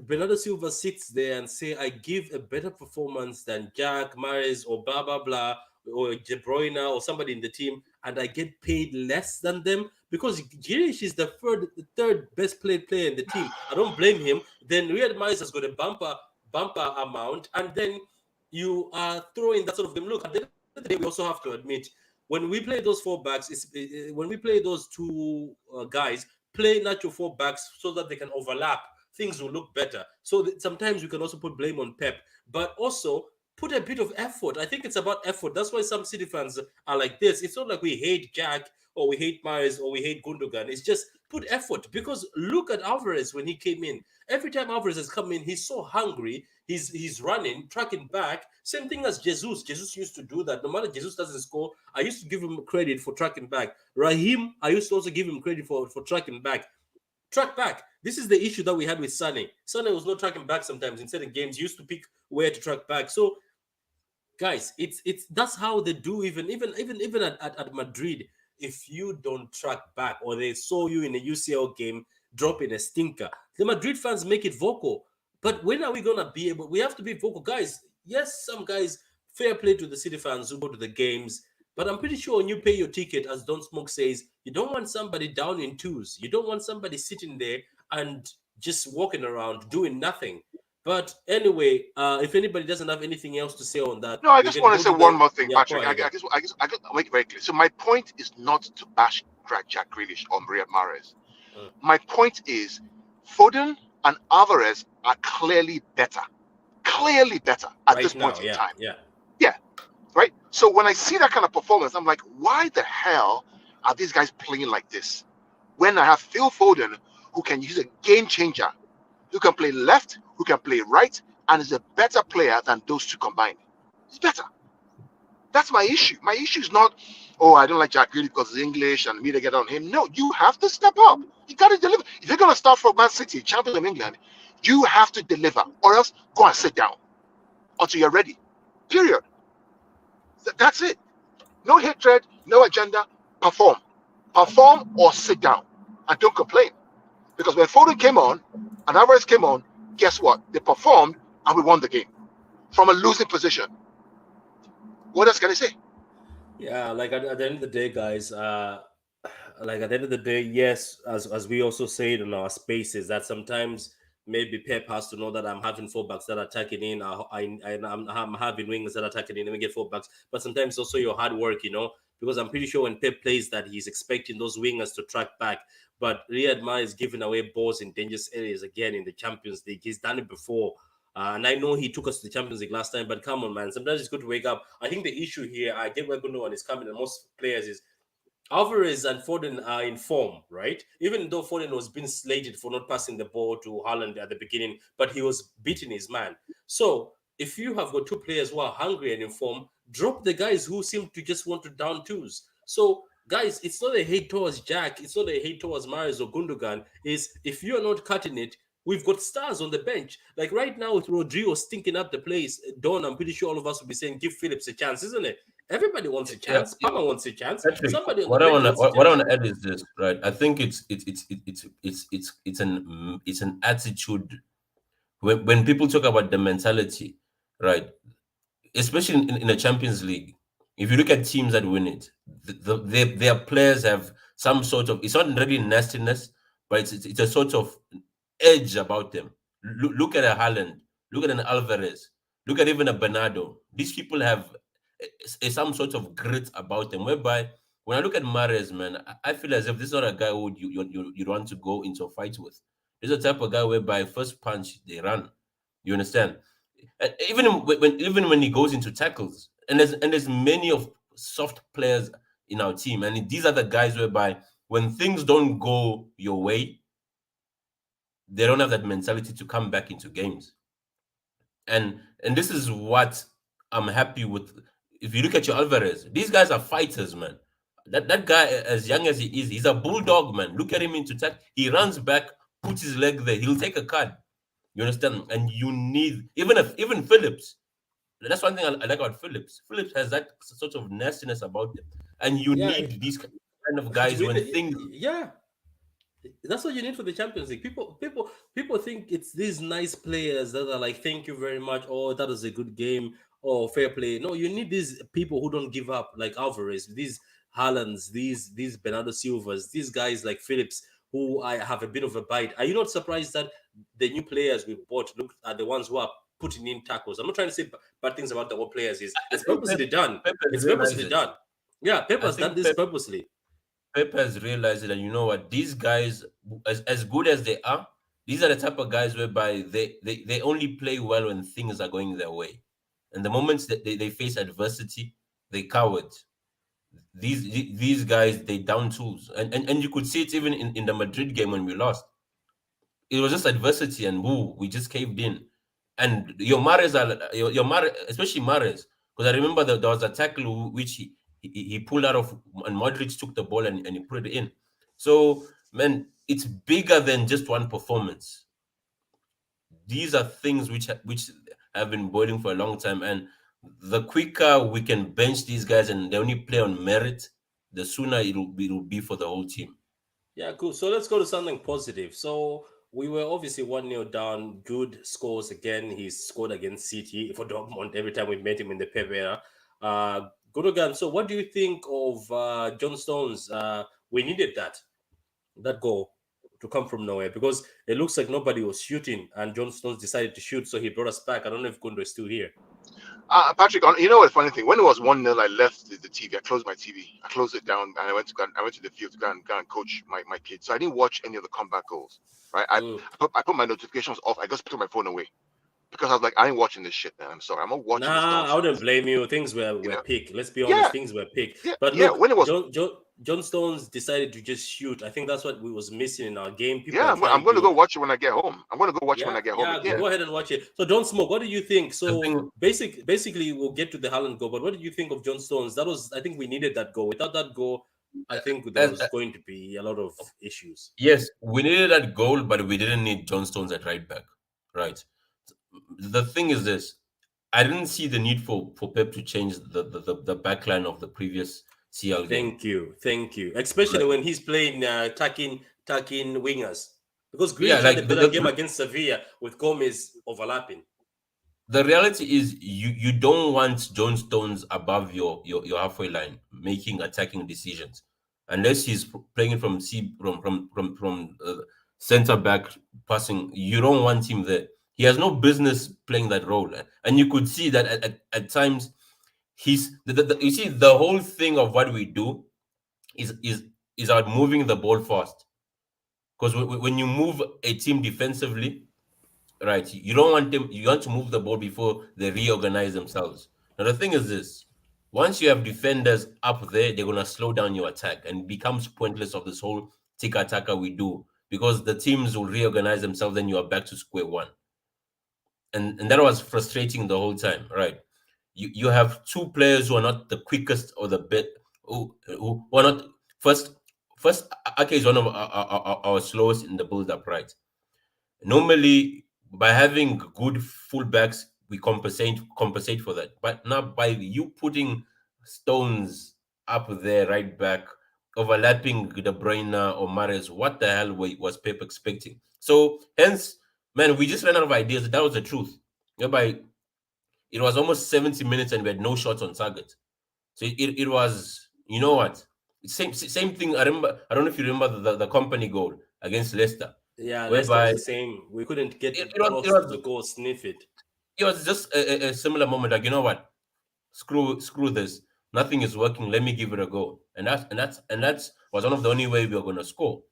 Bernardo Silva sits there and say, I give a better performance than Jack, Mahrez, or blah, blah, blah, or De Bruyne, or somebody in the team. and I get paid less than them because Grealish is the third best player in the team. I don't blame him. Then Riyad Mahrez has got a bumper amount, and then you are throwing that sort of game. Look, at the end of the day, we also have to admit when we play those four backs, when we play those two guys, play natural four backs so that they can overlap. Things will look better. So sometimes we can also put blame on Pep, but also put a bit of effort. I think it's about effort. That's why some City fans are like this. It's not like we hate Jack or we hate Mares or we hate Gundogan. It's just put effort because look at Alvarez when he came in. Every time Alvarez has come in, he's so hungry. He's running, tracking back. Same thing as Jesus. Jesus used to do that. No matter Jesus doesn't score, I used to give him credit for tracking back. Raheem, I used to also give him credit for tracking back. Track back. This is the issue that we had with Sane. Sane was not tracking back sometimes. In certain games, he used to pick where to track back. So guys, it's that's how they do even at Madrid. If you don't track back or they saw you in a UCL game dropping a stinker, the Madrid fans make it vocal. But when are we gonna be able? We have to be vocal, guys. Yes, some guys, fair play to the City fans who go to the games, but I'm pretty sure when you pay your ticket, as Don Smoke says, you don't want somebody down in twos. You don't want somebody sitting there and just walking around doing nothing. But anyway, if anybody doesn't have anything else to say on that, No, I we just can want to go say to one the more thing, yeah. Go Patrick. ahead. I guess I'll make it very clear. So my point is not to bash Jack Grealish or Riyad Mahrez. Mm. My point is Foden and Alvarez are clearly better at this Right point now, in yeah, time. yeah. Yeah, right. So when I see that kind of performance, I'm like, why the hell are these guys playing like this? When I have Phil Foden, who can use a game changer, who can play left, who can play right, and is a better player than those two combined. He's better. That's my issue. My issue is not, oh, I don't like Jack Grealish because he's English and me to get on him. No, you have to step up. You got to deliver. If you're going to start for Man City, champion of England, you have to deliver, or else go and sit down until you're ready. Period. That's it. No hatred, no agenda. Perform. Perform or sit down and don't complain. Because when Foden came on and Alvarez came on, guess what? They performed and we won the game from a losing position. What else can I say? Yeah, like at the end of the day, guys, like at the end of the day, yes, as we also say it in our spaces, that sometimes maybe Pep has to know that I'm having fullbacks that are attacking in, I'm having wingers that are attacking in, and we get fullbacks. But sometimes also your hard work, because I'm pretty sure when Pep plays that, he's expecting those wingers to track back. But Riyad Mahrez is giving away balls in dangerous areas again in the Champions League. He's done it before. And I know he took us to the Champions League last time, but come on, man. Sometimes it's good to wake up. I think the issue here, I get where Gundogan is coming, and most players is Alvarez and Foden are in form, right? Even though Foden was being slated for not passing the ball to Haaland at the beginning, but he was beating his man. So if you have got two players who are hungry and in form, drop the guys who seem to just want to down twos. So guys, it's not a hate towards Jack, it's not a hate towards Mahrez or Gundogan. Is if you're not cutting it, we've got stars on the bench. Like right now with Rodrigo stinking up the place, Don, I'm pretty sure all of us will be saying give Phillips a chance, isn't it? Everybody wants a Yeah, chance. Palmer wants a chance. Patrick, Somebody on the what I bench want to wants a what I chance. want to add is this, right? I think it's an attitude when people talk about the mentality, right? Especially in the Champions League, if you look at teams that win it, their players have some sort of, it's not really nastiness, but it's a sort of edge about them. Look at a Haaland, look at an Alvarez, look at even a Bernardo. These people have some sort of grit about them, whereby when I look at Mares, man, I feel as if this is not a guy who you want to go into a fight with. This is the type of guy whereby first punch they run. You understand? Even when he goes into tackles, and there's many of soft players in our team, and these are the guys whereby when things don't go your way, they don't have that mentality to come back into games. And this is what I'm happy with. If you look at your Alvarez, these guys are fighters, man. That guy, as young as he is, he's a bulldog, man. Look at him into tack. He runs back, puts his leg there. He'll take a card. You understand? And you need even Phillips. That's one thing I like about Phillips. Phillips has that sort of nastiness about him, and you Yeah, need these kind of to guys win when it. things. Yeah, that's what you need for the Champions League. People think it's these nice players that are like, thank you very much. Oh, that was a good game. Oh, fair play. No, you need these people who don't give up, like Alvarez. These Haalands, these Bernardo Silvas, these guys like Phillips, who I have a bit of a bite. Are you not surprised that the new players we bought look are the ones who are putting in tackles? I'm not trying to say bad things about the old players. I It's think purposely done. Pep has It's realized purposely it. done. Yeah, Pep I has done think this purposely. Pep has realized it, and you know what? These guys, as good as they are, these are the type of guys whereby they only play well when things are going their way. And the moments that they face adversity, they coward. These guys, they down tools. And you could see it even in the Madrid game when we lost. It was just adversity, and woo, we just caved in. And your Mares are your Mares, especially Mares, because I remember that there was a tackle which he pulled out of, and Modric took the ball and he put it in. So man, it's bigger than just one performance. These are things which have been boiling for a long time, and the quicker we can bench these guys and they only play on merit, the sooner it'll be for the whole team. Yeah, cool. So let's go to something positive. So we were obviously 1-0 down. Good scores again. He scored against City for Dortmund every time we met him in the Pep era. Good again. So what do you think of John Stones? We needed that goal to come from nowhere because it looks like nobody was shooting and John Stones decided to shoot, so he brought us back. I don't know if Gundo is still here. Patrick, you know what? Funny thing. When it was 1-0, I left the TV. I closed my TV. I closed it down, and I went to the field to go and coach my kids. So I didn't watch any of the comeback goals. Right? I put my notifications off. I just put my phone away because I was like, I ain't watching this shit, man. I'm sorry. I'm not watching this Nah, I wouldn't nonsense. blame you. Things were You know? peak. Let's be honest, Yeah, things were peak. yeah, But yeah. look, When it was, John Stones decided to just shoot. I think that's what we was missing in our game. People yeah. are I'm trying going to to go watch it when I get home. I'm going to go watch it when yeah, I get home yeah, again. go ahead and watch it. So don't smoke. What do you think? The So thing, basically we'll get to the Haaland goal, but what did you think of John Stones? That was I think we needed that goal. Without that goal, I think there as, was going to be a lot of issues. yes, we needed that goal, but we didn't need John Stones at right back. Right. The thing is this: I didn't see the need for Pep to change the back line of the previous CL game. Thank you. Especially Right. when he's playing tucking wingers. Because Yeah, Grealish had a like better game against Sevilla with Gomez overlapping. the reality is you don't want John Stones above your halfway line making attacking decisions unless he's playing from center back passing. You don't want him there. He has no business playing that role, and you could see that at times he's you see the whole thing of what we do is about moving the ball fast, because when you move a team defensively, right, you don't want them, you want to move the ball before they reorganize themselves. Now the thing is this: once you have defenders up there, they're gonna slow down your attack, and it becomes pointless of this whole tiki-taka we do, because the teams will reorganize themselves, then you are back to square one. And that was frustrating the whole time, right? You have two players who are not the quickest or the best, who are not first. Ake is one of our slowest in the build-up, right? Normally, by having good fullbacks, we compensate for that. But now by you putting Stones up there, right back, overlapping De Bruyne or Mahrez, what the hell was Pep expecting? So hence, man, we just ran out of ideas. That was the truth. Whereby it was almost 70 minutes and we had no shots on target. So it was, you know what? Same thing. I remember. I don't know if you remember the company goal against Leicester, Yeah, Leicester was whereby the same. We couldn't get it, it it was it close to was the goal, sniff it. it was just a similar moment. Like, you know what? Screw this. Nothing is working. Let me give it a go. And that's was one of the only way we were gonna score.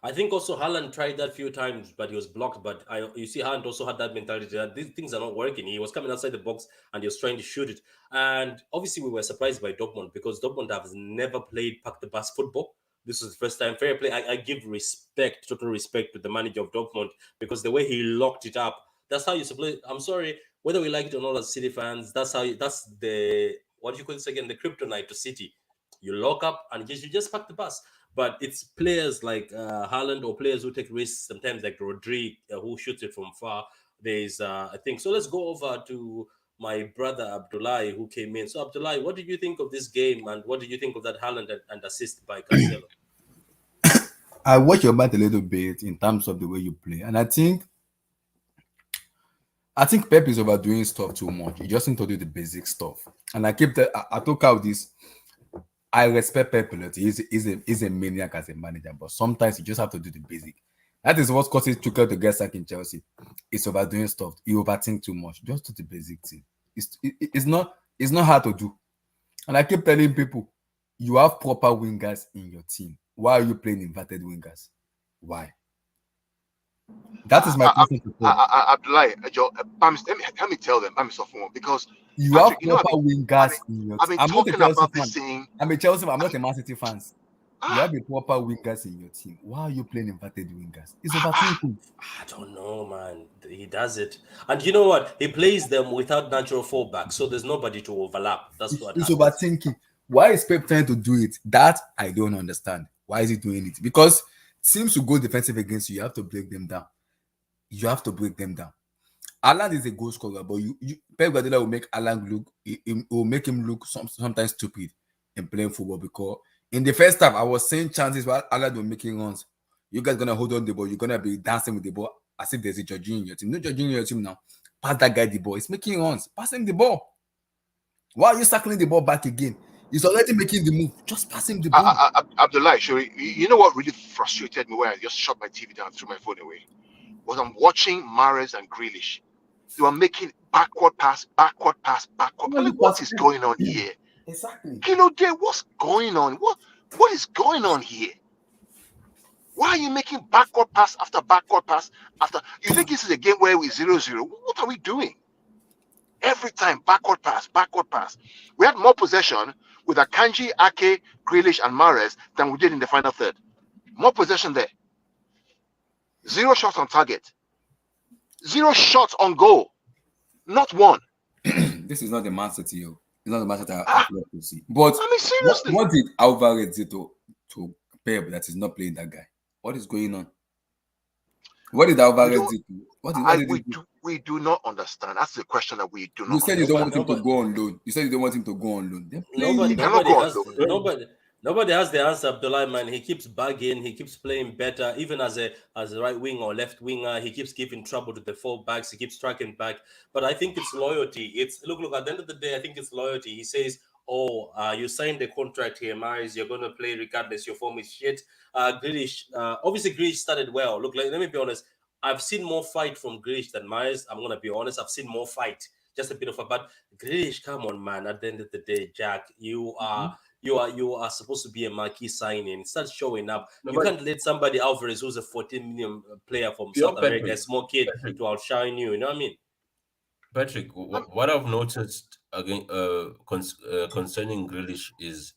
I think also Haaland tried that few times, but he was blocked. But you see, Haaland also had that mentality that these things are not working. He was coming outside the box and he was trying to shoot it. And obviously, we were surprised by Dortmund because Dortmund has never played pack the bus football. This was the first time. Fair play. I give respect, total respect to the manager of Dortmund because the way he locked it up, that's how you play. I'm sorry, whether we like it or not as City fans, that's the, what do you call this again? The kryptonite to City. You lock up and you just pack the bus. But it's players like Haaland or players who take risks, sometimes like Rodri, who shoots it from far. There's, I think. So let's go over to my brother Abdullahi, who came in. So, Abdullahi, what did you think of this game and what did you think of that Haaland and assist by Cancelo? I watch your bat a little bit in terms of the way you play, and I think Pep is overdoing stuff too much. He just need to do the basic stuff. And I took out this I respect Pep Peloti. He's a maniac as a manager, but sometimes you just have to do the basic. That is what causes Tuchel to get sacked in Chelsea. It's overdoing stuff. You overthink too much. Just do the basic thing. It's not hard to do. And I keep telling people, you have proper wingers in your team. Why are you playing inverted wingers? Why? That is my question to Pep. Abdullah, let me tell them, I'm sophomore, because You Patrick, have proper wingers in your I've team. been I'm not a talking Chelsea about fan. this thing. I'm a Chelsea fan. I'm not a Man City fan. You Ah, have a proper wingers in your team. Why are you playing inverted wingers? It's overthinking. I don't know, man. He does it, and you know what? He plays them without natural fallback, so there's nobody to overlap. That's what It's happens. overthinking. Why is Pep trying to do it? That I don't understand. Why is he doing it? Because teams who go defensive against you, you have to break them down. You have to break them down. Alan is a goal scorer, but Pep Guardiola will make Alan look. It will make him look sometimes stupid in playing football, because in the first half I was seeing chances where Alan was making runs. You guys gonna hold on the ball. You're gonna be dancing with the ball as if there's a Jorginho in your team. No Jorginho in your team now. Pass that guy the ball. He's making runs. Pass him the ball. Why are you circling the ball back again? He's already making the move. Just pass him the ball. Abdullah, you know what really frustrated me when I just shut my TV down, threw my phone away? Was I'm watching Mahrez and Grealish. They were making backward pass, backward pass, backward. I'm like, what is going on here? Exactly. Kilo Day, what's going on? What is going on here? Why are you making backward pass after backward pass after? You think this is a game where we're 0-0? What are we doing? Every time, backward pass, backward pass. We had more possession with Akanji, Ake, Grealish, and Mahrez than we did in the final third. More possession there. 0 shots on target. 0 shots on goal. Not one. This is not the Man City. It's not the Man City I love to see. But I mean, seriously. what did Alvarez do to Pep that is not playing that guy? What is going on? What did Alvarez do? What did he do? We do not understand. That's the question that we do not. You said you don't want him Nobody- to go on loan. You said you don't want him to go on loan. Then play Nobody, him. cannot nobody go has, on nobody has the answer, Abdullah, man. He keeps bugging. He keeps playing better, even as a right wing or left winger. He keeps giving trouble to the fullbacks. He keeps tracking back. But I think it's loyalty. It's look. At the end of the day, I think it's loyalty. He says, "Oh, you signed a contract here, Maris. You're gonna play regardless. Your form is shit." Grealish, obviously, Grealish started well. Look, let me be honest. I've seen more fight from Grealish than Maris. I'm gonna be honest. I've seen more fight. Just a bit of a but Grealish, come on, man. At the end of the day, Jack, you are supposed to be a marquee signing. Start showing up. You can't let somebody Alvarez, who's a 14 million player from South America, a small kid, to outshine you. You know what I mean? Patrick, what I've noticed again concerning Grealish is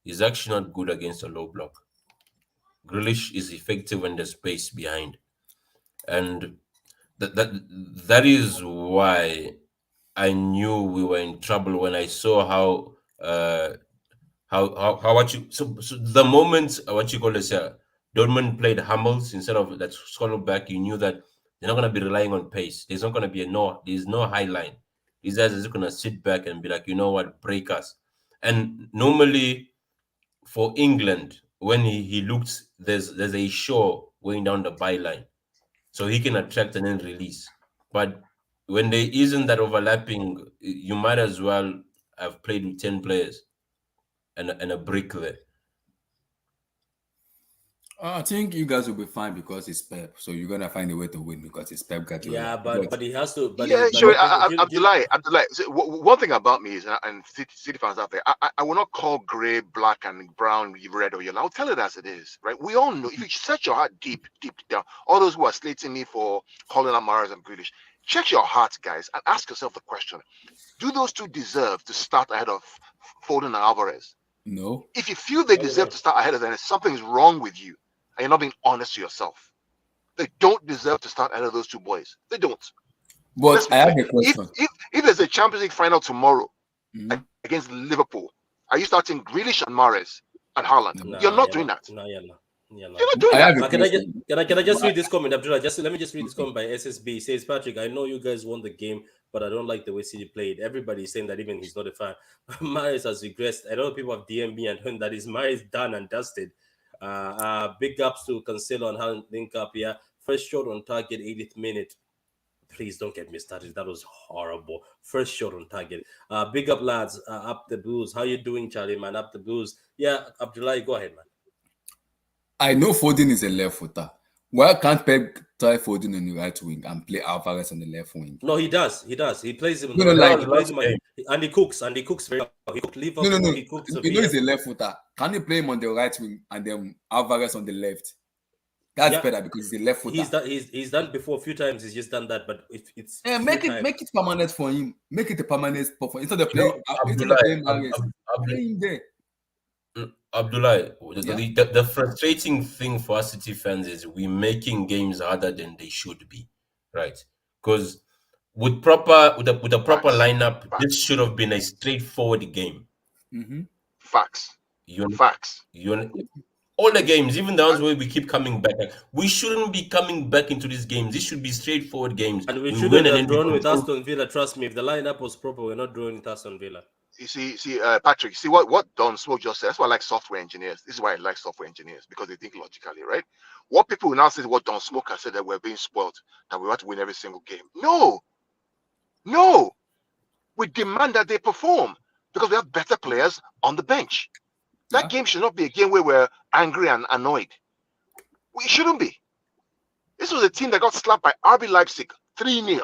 he's actually not good against a low block. Grealish is effective when there's space behind, and that is why I knew we were in trouble when I saw how so the moment what you call this Dortmund played Hummels instead of that solo back, you knew that they're not gonna be relying on pace. There's not gonna be there's no high line. These guys are just gonna sit back and be like, you know what, break us. And normally for England, when he looks, there's a show going down the byline, so he can attract and then release. But when there isn't that overlapping, you might as well have played with 10 players and a brick there. I think you guys will be fine because it's Pep. So you're gonna find a way to win because it's Pep Guardiola. Yeah, but he has to. But Yeah, but sure. do you- Abdullah. So, one thing about me is, and City fans out there, I will not call grey, black, and brown red or yellow. I'll tell it as it is, right? We all know. If you search your heart deep down, all those who are slating me for calling out Mahrez and Grealish, check your heart, guys, and ask yourself the question: do those two deserve to start ahead of Foden and Alvarez? No. If you feel they deserve to start ahead of them, something's wrong with you, and you're not being honest to yourself. They don't deserve to start ahead of those two boys. They don't. But I have a question. If there's a Champions League final tomorrow Mhm. against Liverpool, are you starting Grealish and Mahrez and Haaland? Nah, You're not doing that. No, you're not. You're not doing I that. have a Can I just question. can I just read this comment, Abdullah? Let me just read this comment by SSB. It says, Patrick, I know you guys won the game, but I don't like the way City played. Everybody's saying that, even he's not a fan. Maris has regressed. I know people have DM me and heard that his Maris done and dusted. Big ups to Cancelo and Haaland link up here. First shot on target, 80th minute. please don't get me started. That was horrible. First shot on target. Big up, lads. Up the Blues. How you doing, Charlie, man? Up the Blues. Yeah, Abdullah, go ahead, man. I know Foden is a left footer. Why can't Pep try Foden on the right wing and play Alvarez on the left wing? No, he does. He does. He plays him on No, the no, right. like He plays last him game. and he cooks. And he cooks very well. He cooked Liverpool. no. He cooks You know Sevilla. he's a left footer. Can you play him on the right wing and then Alvarez on the left? That's Yeah. better because he's a left footer. He's done before a few times. He's just done that, but it's Yeah, few make times. it permanent for him. Make it a permanent spot for instead of You know, playing Mahrez, play him there. Abdullah, Yeah. the frustrating thing for us City fans is we're making games harder than they should be, right? Because with a proper Facts. lineup, Facts. this should have been a straightforward game. Mm-hmm. Facts. You Facts. all the games, even the ones where we keep coming back, we shouldn't be coming back into these games. This should be straightforward games. And we win shouldn't and have then we drawn with control. Aston Villa. Trust me, if the lineup was proper, we're not drawing with Aston Villa. You see, Patrick, see what Don Smoke just said. That's why I like software engineers. This is why I like software engineers, because they think logically, right? What people will now say is what Don Smoke has said, that we're being spoiled, that we have to win every single game. No. We demand that they perform because we have better players on the bench. That game should not be a game where we're angry and annoyed. We shouldn't be. This was a team that got slapped by RB Leipzig 3-0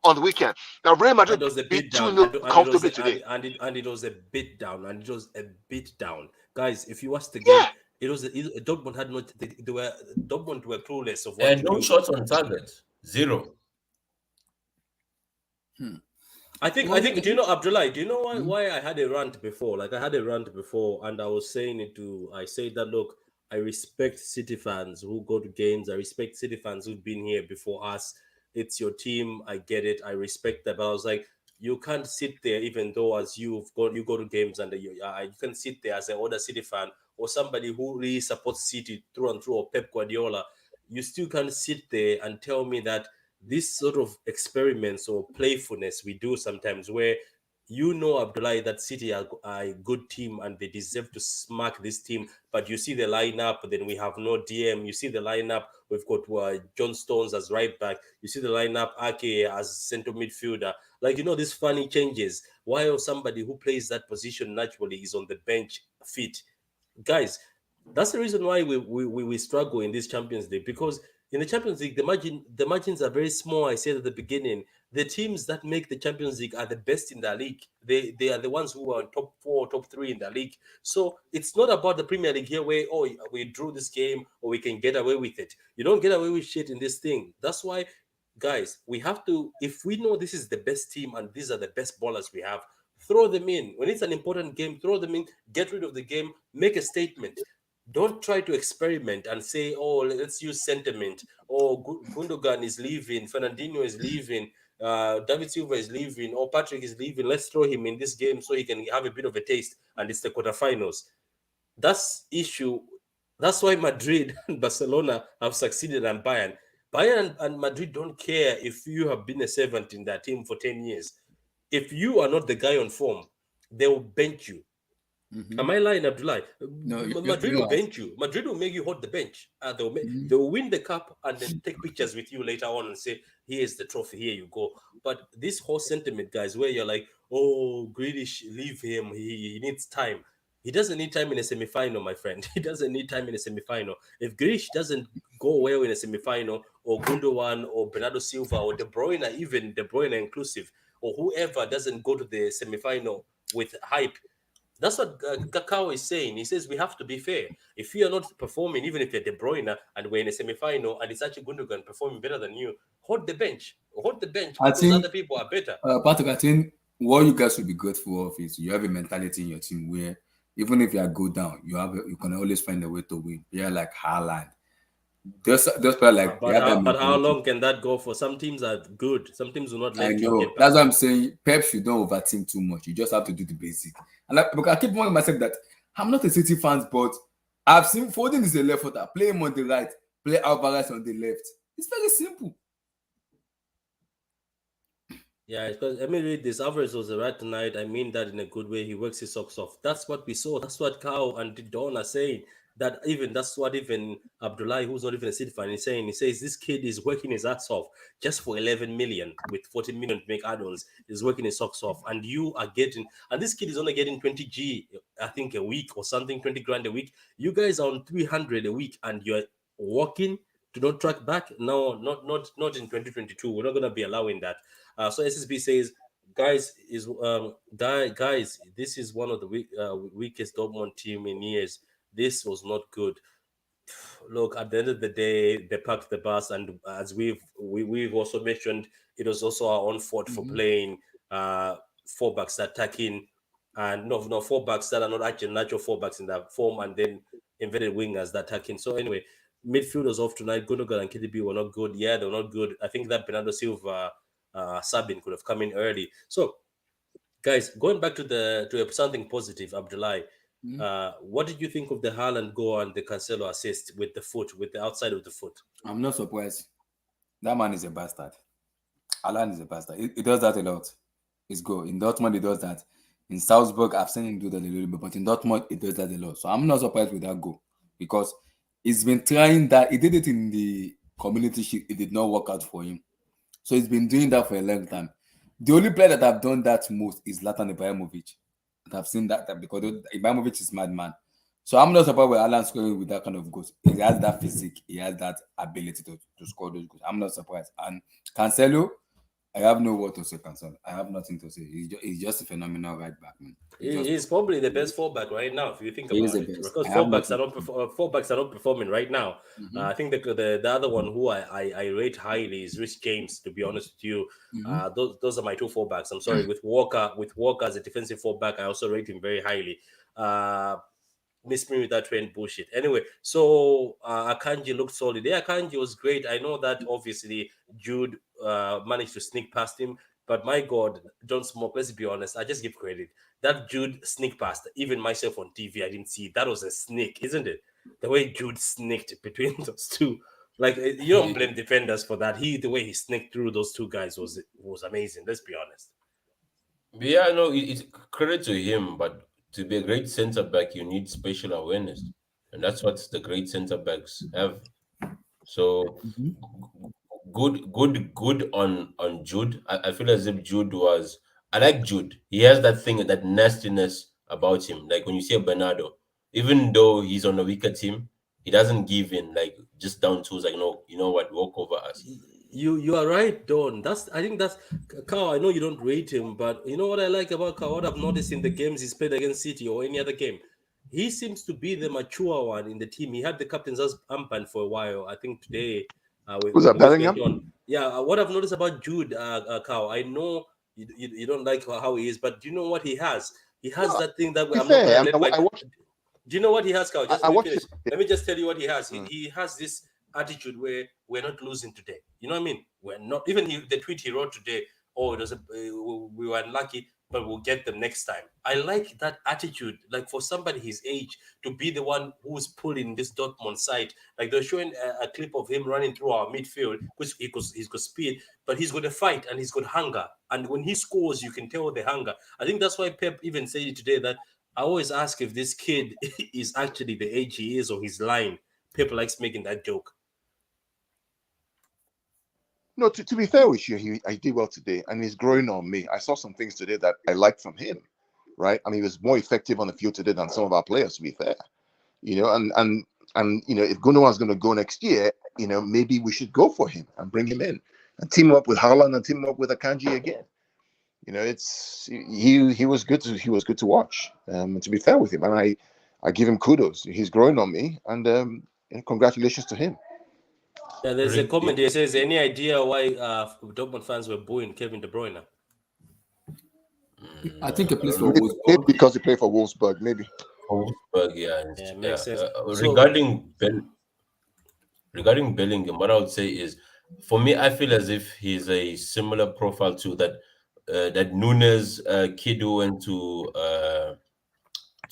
on the weekend. Now Real And Madrid it was a beat bit down. 2-0 comfortably today. And it was a bit down. And it was a bit down. Guys, if you watch the game, Yeah. Dortmund had not. Dortmund were clueless of what And to no do. shots on target. Zero. I think. Do you know, Abdullah? Do you know why I had a rant before? Like I had a rant before, and I was saying it to. I said that look, I respect City fans who go to games. I respect City fans who've been here before us. It's your team. I get it. I respect that. But I was like, you can't sit there, even though as you go to games and you can sit there as an older City fan or somebody who really supports City through and through, or Pep Guardiola. You still can't sit there and tell me that this sort of experiments or playfulness we do sometimes, where Abdullah, that City are a good team and they deserve to smack this team. But you see the lineup, then we have no DM. You see the lineup, we've got John Stones as right back. You see the lineup, Ake as center midfielder. Like, these funny changes. While somebody who plays that position naturally is on the bench fit. Guys, that's the reason why we struggle in this Champions League, because in the Champions League, the margins are very small. I said at the beginning, the teams that make the Champions League are the best in the league. They are the ones who are top 4, top 3 in the league. So it's not about the Premier League here where, we drew this game or we can get away with it. You don't get away with shit in this thing. That's why, guys, we have to, if we know this is the best team and these are the best ballers we have, throw them in. When it's an important game, throw them in, get rid of the game, make a statement. Don't try to experiment and say, let's use sentiment. Gundogan is leaving, Fernandinho is leaving, David Silva is leaving, or Patrick is leaving. Let's throw him in this game so he can have a bit of a taste. And it's the quarterfinals. That's issue. That's why Madrid and Barcelona have succeeded and Bayern. Bayern and Madrid don't care if you have been a servant in that team for 10 years. If you are not the guy on form, they will bench you. Mm-hmm. Am I lying, Abdullah? No, Madrid will bench you. Madrid will make you hold the bench. They will win the cup and then take pictures with you later on and say, here's the trophy, here you go. But this whole sentiment, guys, where you're like, Grealish, leave him, he needs time. He doesn't need time in a semi-final, my friend. He doesn't need time in a semi-final. If Grealish doesn't go well in a semi-final, or Gundogan, or Bernardo Silva, or De Bruyne, even De Bruyne inclusive, or whoever doesn't go to the semi-final with hype, that's what Kakao is saying. He says we have to be fair. If you are not performing, even if you're De Bruyne and we're in a semi-final and it's actually Gundogan performing better than you, hold the bench. Hold the bench because other people are better. Patrick, I think what you guys should be grateful of is you have a mentality in your team where even if you go down, you can always find a way to win. Yeah, like Haaland. Those like. But how long can that go for? Some teams are good. Some teams will not let you get back. That's what I'm saying. Pep should don't overthink too much. You just have to do the basic. And I keep warning myself that I'm not a City fan, but I've seen Foden is a left footer. Play him on the right. Play Alvarez on the left. It's very simple. Yeah, because let me read this. Alvarez was right tonight. I mean that in a good way. He works his socks off. That's what we saw. That's what Kao and Don are saying. that even that's what even Abdullah, who's not even a City fan, is saying. He says this kid is working his ass off just for 11 million with 40 million to make add-ons. He's working his socks off, and you are getting, and this kid is only getting 20G, I think, a week or something, 20 grand a week. You guys are on 300 a week, and you're working to not track back. No, not in 2022. We're not gonna be allowing that. So SSB says, guys, this is one of the weakest Dortmund team in years. This was not good. Look, at the end of the day, they packed the bus, and as we've also mentioned, it was also our own fault for playing four backs attacking, and no four backs that are not actually natural four backs in that form, and then inverted wingers that attacking. So anyway, midfielders off tonight. Gundogan and KDB were not good. Yeah, they were not good. I think that Bernardo Silva, Sabin could have come in early. So guys, going back to something positive, Abdullah. What did you think of the Haaland goal and the Cancelo assist with the foot, with the outside of the foot? I'm not surprised. That man is a bastard. Alan is a bastard. He does that a lot. It's good. In Dortmund, he does that. In Salzburg, I've seen him do that a little bit, but in Dortmund, he does that a lot. So I'm not surprised with that goal because he's been trying that. He did it in the Community Shield. It did not work out for him. So he's been doing that for a long time. The only player that I've done that most is Zlatan Ibrahimovic. And I've seen that because Ibrahimovic is madman. So I'm not surprised with Alan scoring with that kind of goals. He has that physique. He has that ability to score those goals. I'm not surprised. And Cancelo, I have no word to say. Cancelo, I have nothing to say. He's just a phenomenal right back, man. He's probably the best fullback right now, if you think about it. Because fullbacks are not performing right now. I think the other one who I rate highly is Rich James. To be honest with you, those are my two fullbacks. I'm sorry, with Walker as a defensive fullback, I also rate him very highly. Miss me with that trend bullshit. Anyway, so Akanji looked solid. Yeah, Akanji was great. I know that obviously Jude managed to sneak past him, but my God, John Smoke, let's be honest, I just give credit. That Jude sneak past, even myself on TV, I didn't see it. That was a sneak, isn't it? The way Jude sneaked between those two. Like, you don't blame defenders for that. The way he sneaked through those two guys was amazing. Let's be honest. Yeah, no, it's credit to him, but to be a great centre back, you need spatial awareness, and that's what the great centre backs have. So good on Jude. I feel as if Jude was. I like Jude. He has that thing, that nastiness about him. Like when you see a Bernardo, even though he's on a weaker team, he doesn't give in. Like just down tools. Like no, you know what, walk over us. You are right, Don. I think that's Kao. I know you don't rate him, but you know what I like about Kao? What I've noticed in the games he's played against City or any other game, he seems to be the mature one in the team. He had the captain's armband for a while. I think today, Who's that, Bellingham? Yeah, what I've noticed about Jude, Kao, I know you don't like how he is, but do you know what he has? He has that thing that I'm fair, not gonna let I watched. Do you know what he has, Kao? Just I let me watched finish. it. Let me just tell you what he has. He has this attitude where we're not losing today. You know what I mean? We're not. Even the tweet he wrote today. Oh, it was we were unlucky, but we'll get them next time. I like that attitude. Like for somebody his age to be the one who's pulling this Dortmund side. Like they're showing a clip of him running through our midfield because he's got speed, but he's got a fight and he's got hunger. And when he scores, you can tell the hunger. I think that's why Pep even said it today that I always ask if this kid is actually the age he is or he's lying. Pep likes making that joke. No, to be fair with you, I did well today, and he's growing on me. I saw some things today that I liked from him, right? I mean, he was more effective on the field today than some of our players, to be fair. You know, and you know, if Gundogan's going to go next year, you know, maybe we should go for him and bring him in and team him up with Haaland and team him up with Akanji again. You know, he was good to watch. To be fair with him, and I give him kudos. He's growing on me, and congratulations to him. Yeah, there's a comment here says, any idea why Dortmund fans were booing Kevin De Bruyne? I think he plays for Maybe Wolfsburg. because he played for Wolfsburg, maybe. Wolfsburg, yeah. Makes sense. Regarding Bellingham, what I would say is, for me, I feel as if he's a similar profile to that Nunes kid who went to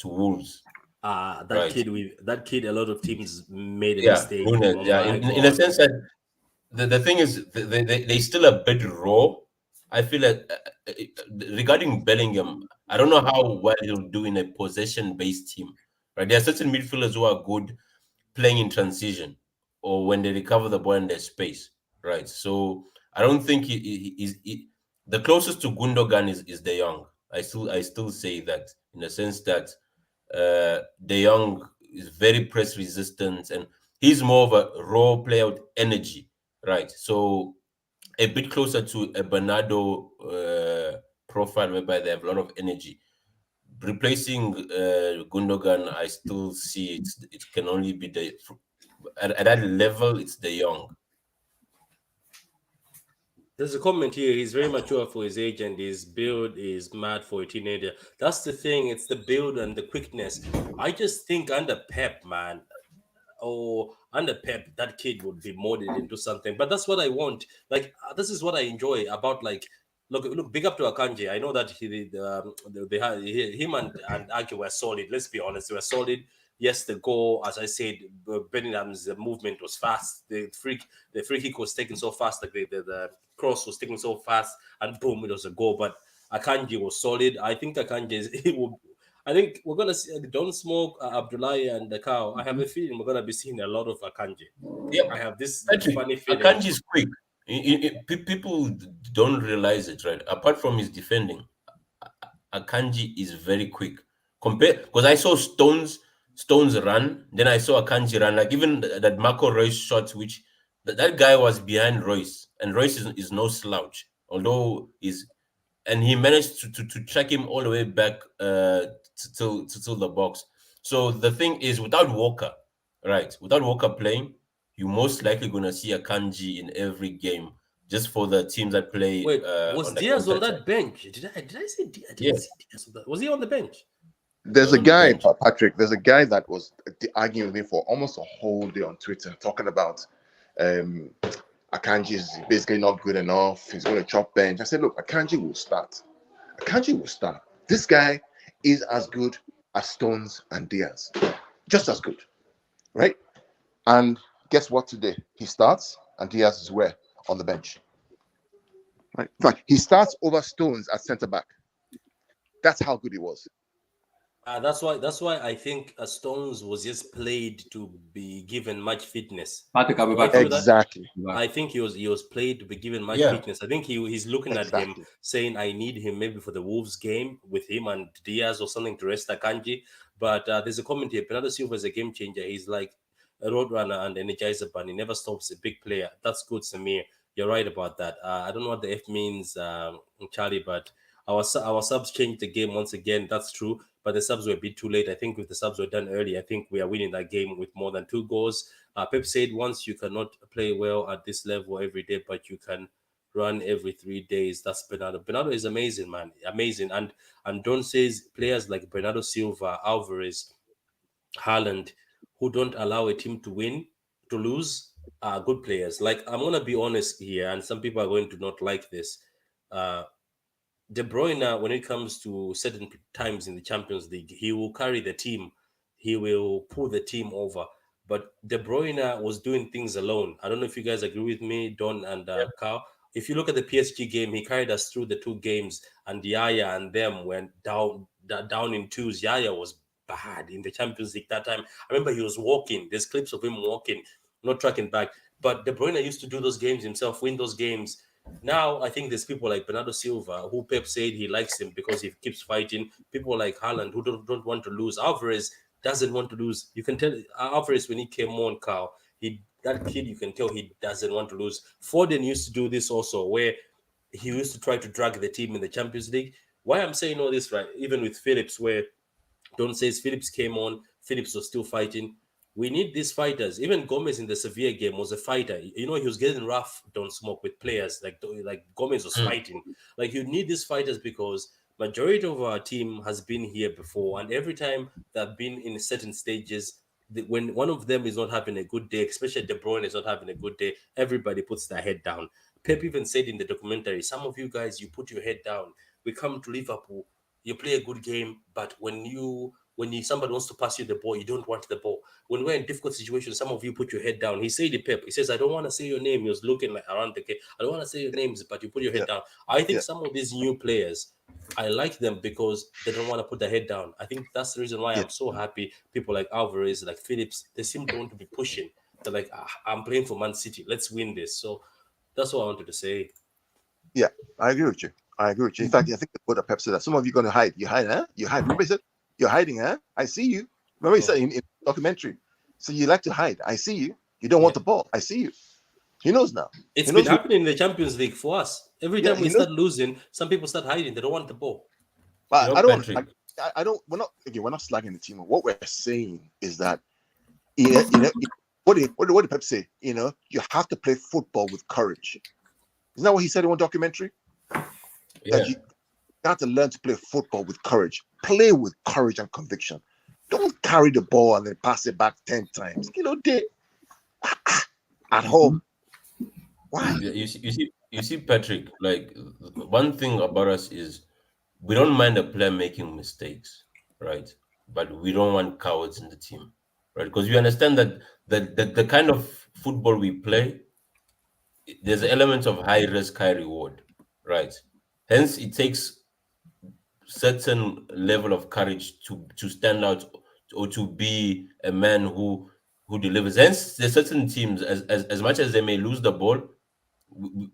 Wolves. That kid, a lot of teams made a mistake. Nunes, in a sense that the thing is, they still a bit raw. I feel like regarding Bellingham, I don't know how well he'll do in a possession-based team. right? There are certain midfielders who are good playing in transition or when they recover the ball in their space, right? So I don't think the closest to Gundogan is De Jong. I still say that in the sense that De Jong is very press resistant and he's more of a raw player with energy, right? So a bit closer to a Bernardo profile whereby they have a lot of energy. Replacing Gundogan, I still see it can only be at that level. It's De Jong. There's a comment here. He's very mature for his age, and his build is mad for a teenager. That's the thing. It's the build and the quickness. I just think under Pep, man, or under Pep, that kid would be molded into something. But that's what I want. Like this is what I enjoy about like. Look, big up to Akanji. I know that they had him and Ake were solid. Let's be honest, they were solid. Yes, the goal, as I said, Benningham's movement was fast. The free kick was taken so fast, like the cross was taken so fast, and boom, it was a goal. But Akanji was solid. I think Akanji is it will. I think we're gonna see Don't Smoke, Abdullahi, and the cow. I have a feeling we're gonna be seeing a lot of Akanji. Yeah, I have this Patrick, funny feeling. Akanji is quick. People don't realize it, right? Apart from his defending, Akanji is very quick. Compare because I saw Stones run, then I saw Akanji run. Like even that Marco Royce shot, which that guy was behind Royce, and Royce is no slouch. Although and he managed to track him all the way back to the box. So the thing is, without Walker, right? Without Walker playing, you're most likely gonna see Akanji in every game, just for the teams that play Wait, was on the Diaz on counter attack. that bench? Did I say Diaz? I Yeah. didn't see Diaz on that. Was he on the bench? There's Was a on the guy, bench. Patrick. There's a guy that was arguing with me for almost a whole day on Twitter, talking about Akanji is basically not good enough. He's going to chop bench. I said, look, Akanji will start. Akanji will start. This guy is as good as Stones and Diaz, just as good, right? And guess what? Today he starts, and Diaz is where on the bench. Right? In fact, he starts over Stones at centre back. That's how good he was. That's why I think Stones was just played to be given much fitness. Patrick, I'll be Do I back. feel that? Exactly. I think he was played to be given much Yeah. fitness. I think he's looking at him Exactly. saying, "I need him maybe for the Wolves game with him and Diaz or something to rest Akanji." But there's a comment here. Bernardo Silva is a game changer. He's like a road runner and energizer bunny. Never stops. A big player. That's good, Samir. You're right about that. I don't know what the F means, Charlie, but our subs changed the game once again. That's true. But the subs were a bit too late. I think if the subs were done early, I think we are winning that game with more than 2 goals. Pep said once you cannot play well at this level every day, but you can run every 3 days. That's Bernardo. Bernardo is amazing, man. Amazing. And Don says players like Bernardo Silva, Alvarez, Haaland, who don't allow a team to lose, are good players. Like I'm gonna be honest here, and some people are going to not like this. Uh, De Bruyne, when it comes to certain times in the Champions League, he will carry the team. He will pull the team over. But De Bruyne was doing things alone. I don't know if you guys agree with me, Don and Carl. If you look at the PSG game, he carried us through the 2 games, and Yaya and them went down in twos. Yaya was bad in the Champions League that time. I remember he was walking. There's clips of him walking, not tracking back. But De Bruyne used to do those games himself, win those games. Now I think there's people like Bernardo Silva who Pep said he likes him because he keeps fighting. People like Haaland who don't want to lose. Alvarez doesn't want to lose. You can tell Alvarez when he came on, Carl. That kid, you can tell he doesn't want to lose. Foden used to do this also, where he used to try to drag the team in the Champions League. Why I'm saying all this, right? Even with Phillips, where Don says Phillips came on, Phillips was still fighting. We need these fighters. Even Gomez in the Sevilla game was a fighter. You know, he was getting rough, don't smoke with players. Like Gomez was fighting. Like you need these fighters because majority of our team has been here before, and every time they've been in certain stages, when one of them is not having a good day, especially De Bruyne is not having a good day, everybody puts their head down. Pep even said in the documentary, some of you guys, you put your head down. We come to Liverpool, you play a good game, but when somebody wants to pass you the ball, you don't want the ball. When we're in difficult situations, some of you put your head down. He said it, Pep. He says, I don't want to say your name. He was looking like around the game. I don't want to say your names, but you put your head down. I think some of these new players, I like them because they don't want to put their head down. I think that's the reason why Yeah. I'm so happy. People like Alvarez, like Phillips, they seem to want to be pushing. They're like, I'm playing for Man City. Let's win this. So that's what I wanted to say. Yeah, I agree with you. I agree with you. In fact, I think the quote of Pep said that some of you going to hide. You hide, huh? You hide. Remember, he said, "You're hiding, huh? I see you." Remember, he said in documentary. So you like to hide. I see you. You don't want the ball. I see you. He knows now. It's He been knows. happening in the Champions League for us. Every Yeah, time we he knows. start losing, some people start hiding. They don't want the ball. You know, I don't. Patrick. I don't. We're not. Again, we're not slagging the team. What we're saying is that, what did Pep say? You have to play football with courage. Isn't that what he said in one documentary? Yeah. That you got to learn to play football with courage. Play with courage and conviction. Don't carry the ball and then pass it back 10 times. At home. Why? Yeah, you see, Patrick. Like one thing about us is we don't mind a player making mistakes, right? But we don't want cowards in the team, right? Because we understand that the kind of football we play, there's an element of high risk, high reward, right? Hence, it takes certain level of courage to stand out or to be a man who delivers. Hence, there's certain teams as much as they may lose the ball,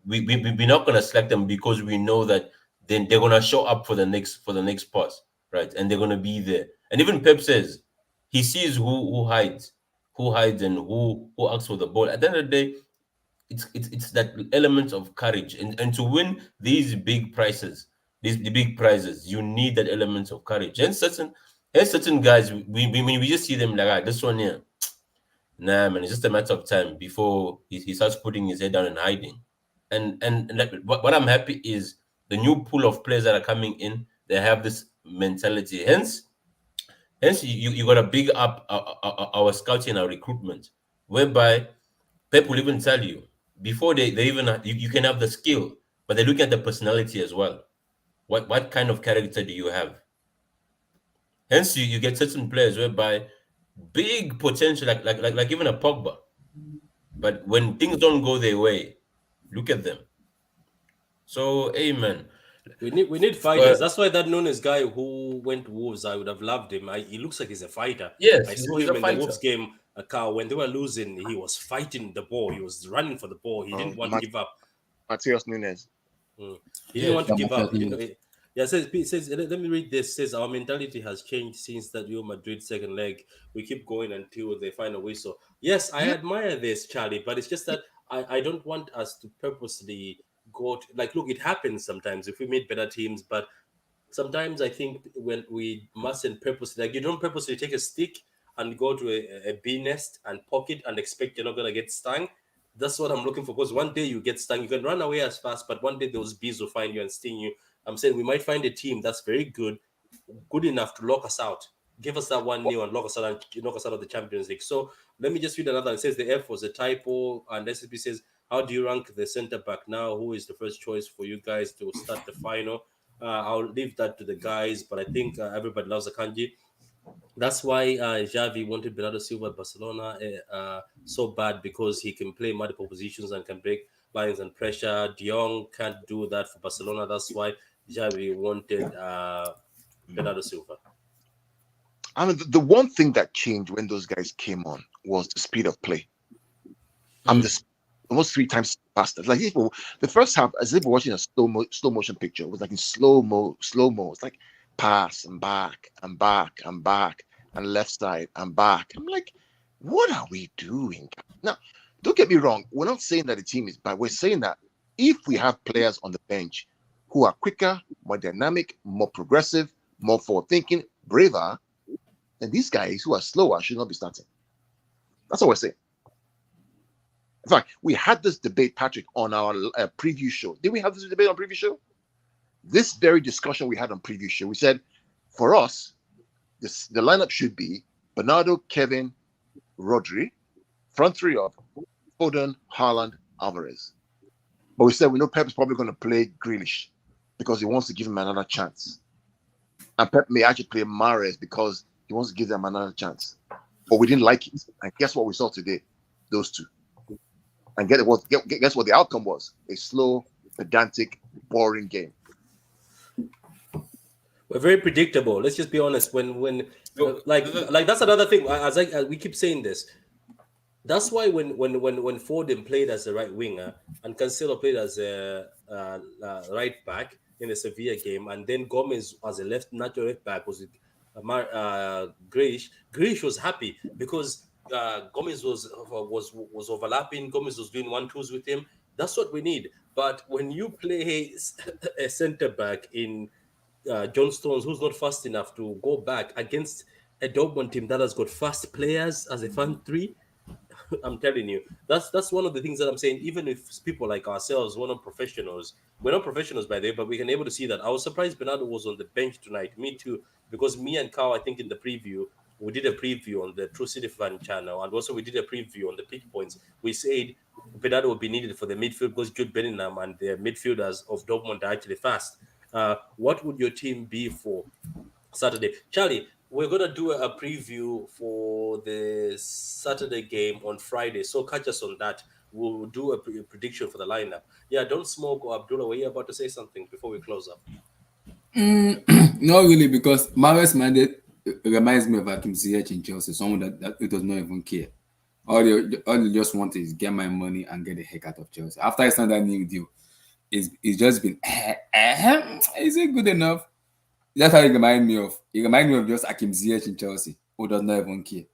we're not gonna slack them because we know that then they're gonna show up for the next pass, right? And they're gonna be there. And even Pep says he sees who hides and who asks for the ball. At the end of the day, it's that element of courage and to win these big prizes, the big prizes, you need that element of courage. And certain guys, we just see them like, this one here, nah, man, it's just a matter of time before he starts putting his head down and hiding. And like, what I'm happy is the new pool of players that are coming in, they have this mentality. Hence, you got to big up our scouting, our recruitment, whereby Pep will even tell you before they even you can have the skill, but they're looking at the personality as well. What kind of character do you have? Hence, you get certain players whereby big potential, like even a Pogba, but when things don't go their way, look at them. So, amen. We need fighters. That's why that Nunes guy who went to Wolves, I would have loved him. He looks like he's a fighter. Yes, I saw he's him a in the fighter. Wolves game. When they were losing, he was fighting the ball. He was running for the ball. He didn't want to give up. Mateus Nunes. He didn't want to Yeah, give up. Mateus Yeah, it says. Let me read this. It says our mentality has changed since that Real Madrid second leg. We keep going until they find a whistle. Yes, I admire this, Charlie, but it's just that I don't want us to purposely go to, like, look, it happens sometimes if we meet better teams, but sometimes I think when we mustn't purposely, like, you don't purposely take a stick and go to a bee nest and poke it and expect you're not gonna get stung. That's what I'm looking for. Because one day you get stung, you can run away as fast, but one day those bees will find you and sting you. I'm saying we might find a team that's very good enough to lock us out. Give us that 1-0 and knock us out of the Champions League. So let me just read another. It says the F was a typo, and SSP says, how do you rank the centre back now? Who is the first choice for you guys to start the final? I'll leave that to the guys, but I think everybody loves Akanji. That's why Xavi wanted Bernardo Silva at Barcelona so bad, because he can play multiple positions and can break lines and pressure. De Jong can't do that for Barcelona. That's why Xavi wanted Bernardo Silva. I mean, the one thing that changed when those guys came on was the speed of play. I'm just almost 3 times faster. Like the first half, as if we're watching a slow motion picture, it was like in slow mo. It's like pass and back and back and back and left side and back. I'm like, what are we doing? Now, don't get me wrong. We're not saying that the team is bad. We're saying that if we have players on the bench who are quicker, more dynamic, more progressive, more forward-thinking, braver, then these guys who are slower should not be starting. That's what we're saying. In fact, we had this debate, Patrick, on our preview show. Did we have this debate on preview show? This very discussion we had on preview show, we said, for us, the lineup should be Bernardo, Kevin, Rodri, front three of Foden, Haaland, Alvarez. But we said we know Pep is probably going to play Grealish because he wants to give him another chance. And Pep may actually play Mahrez because he wants to give them another chance. But we didn't like it. And guess what we saw today? Those two. And guess what the outcome was? A slow, pedantic, boring game. We're very predictable. Let's just be honest. When So like that's another thing. As we keep saying this, that's why when Foden played as a right winger and Cancelo played as a right back in the Sevilla game, and then Gomez as a natural left back was with Grealish. Grealish was happy because Gomez was overlapping. Gomez was doing 1-2s with him. That's what we need. But when you play a centre back in John Stones, who's not fast enough to go back against a Dortmund team that has got fast players as a fan three, I'm telling you, that's one of the things that I'm saying. Even if people like ourselves, we're not professionals by the way, but we can able to see that. I was surprised Bernardo was on the bench tonight. Me too, because me and Carl, I think in the preview, we did a preview on the True City Fan channel, and also we did a preview on the pick points. We said Bernardo would be needed for the midfield because Jude Bellingham and the midfielders of Dortmund are actually fast. What would your team be for Saturday? Charlie, we're gonna do a preview for the Saturday game on Friday, so catch us on that. We'll do a prediction for the lineup. Yeah, don't smoke or Abdullah. Were you about to say something before we close up? Not really, because Mahrez minded reminds me of Hakim Ziyech in Chelsea, someone that it does not even care. All they just want is get my money and get the heck out of Chelsea. After I signed that new deal, it's just been is it good enough? That's how it remind me of. It reminds me of just Hakim Ziyech in Chelsea, who does not even care.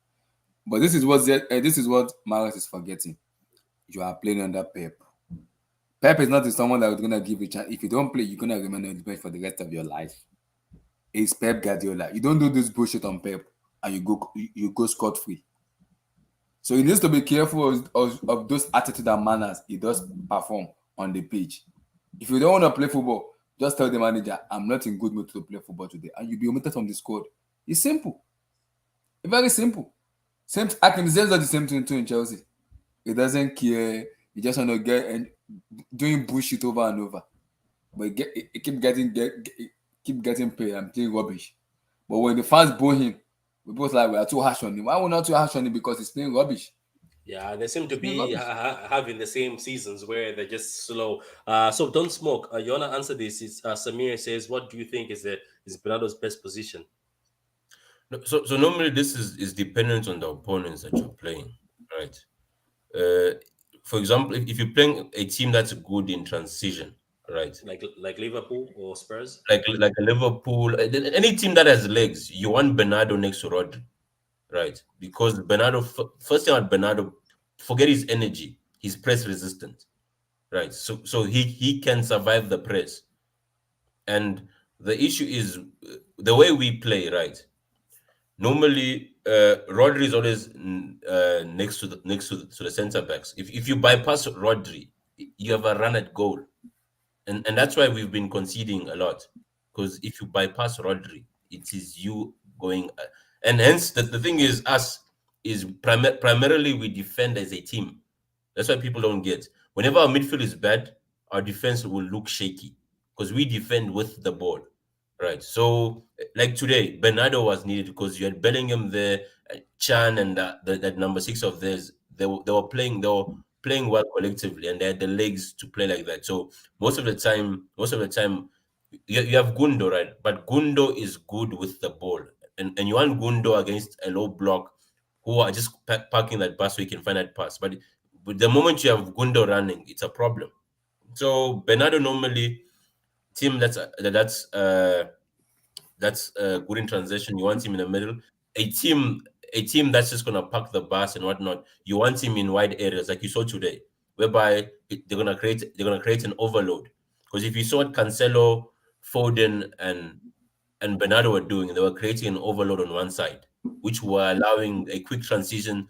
But this is what Mahrez is forgetting. You are playing under Pep. Pep is not someone that is gonna give you a chance. If you don't play, you're gonna remain on the bench for the rest of your life. It's Pep Guardiola. You don't do this bullshit on Pep and you go scot free. So he needs to be careful of those attitude and manners he does perform on the pitch. If you don't want to play football, just tell the manager, I'm not in good mood to play football today, and you'll be omitted from the squad. It's simple. It's very simple. Same Akim does the same thing too in Chelsea. He doesn't care. He just want to get and doing bullshit over and over. But he keep getting paid and playing rubbish. But when the fans boo him, we both like we are too harsh on him. Why we not too harsh on him? Because he's playing rubbish. Yeah, they seem to He's playing be rubbish. having the same seasons where they're just slow. So don't smoke. You wanna answer this? Is Samir says, what do you think is Bernardo's best position? So normally this is dependent on the opponents that you're playing, right? Uh, for example, if you're playing a team that's good in transition, right? Like Liverpool or Spurs? Like a Liverpool, any team that has legs, you want Bernardo next to Rodri, right? Because Bernardo, first thing about Bernardo, forget his energy, he's press resistant, right? So he can survive the press, and the issue is the way we play, right? Normally, Rodri is always next to the center backs. If you bypass Rodri, you have a run at goal, and that's why we've been conceding a lot. Because if you bypass Rodri, it is you going, and hence the thing is us is primarily we defend as a team. That's why people don't get. Whenever our midfield is bad, our defense will look shaky because we defend with the ball, right? So, like today, Bernardo was needed because you had Bellingham there, Chan, and that number six of theirs. They were playing well collectively, and they had the legs to play like that. So most of the time, you have Gundo, right? But Gundo is good with the ball, and you want Gundo against a low block who are just parking that bus so you can find that pass. But the moment you have Gundo running, it's a problem. So Bernardo normally team that's good in transition. You want him in the middle. A team a team that's just gonna park the bus and whatnot. You want him in wide areas like you saw today, whereby they're gonna create an overload. Because if you saw what Cancelo, Foden, and Bernardo were doing, they were creating an overload on one side, which were allowing a quick transition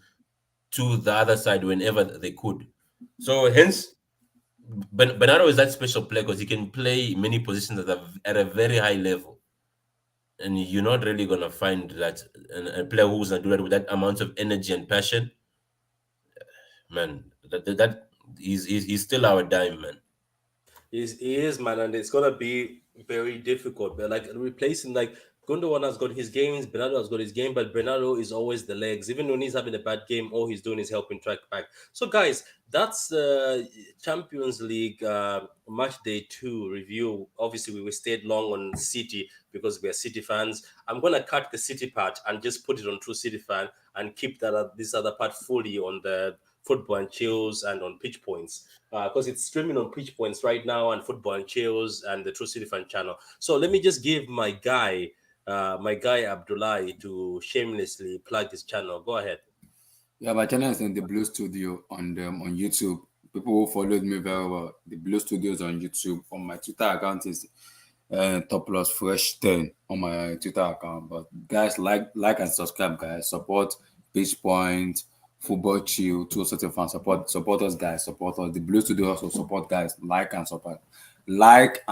to the other side whenever they could. So hence, Bernardo is that special player because he can play many positions at a very high level, and you're not really gonna find that a player who's gonna do that with that amount of energy and passion. Man, that he's still our dime, man. He is, man, and it's gonna be very difficult. But like replacing, like Gundogan has got his games, Bernardo has got his game, but Bernardo is always the legs. Even when he's having a bad game, all he's doing is helping track back. So, guys, that's Champions League match day 2 review. Obviously, we stayed long on City because we are City fans. I'm gonna cut the City part and just put it on True City Fan and keep that this other part fully on the Football and Chillz and on Pitch Points because it's streaming on Pitch Points right now and Football and Chillz and the True City Fan channel. So let me just give my guy Abdullahi to shamelessly plug his channel. Go ahead. Yeah, my channel is in the Blue Studio on YouTube. People who followed me very well. The Blue Studios on YouTube. On my Twitter account is Top Plus Fresh 10 on my Twitter account. But guys, like and subscribe, guys. Support Pitch Point, Football Chill, two certain fans. Support us, guys. Support us. The Blue Studio also support guys. Like and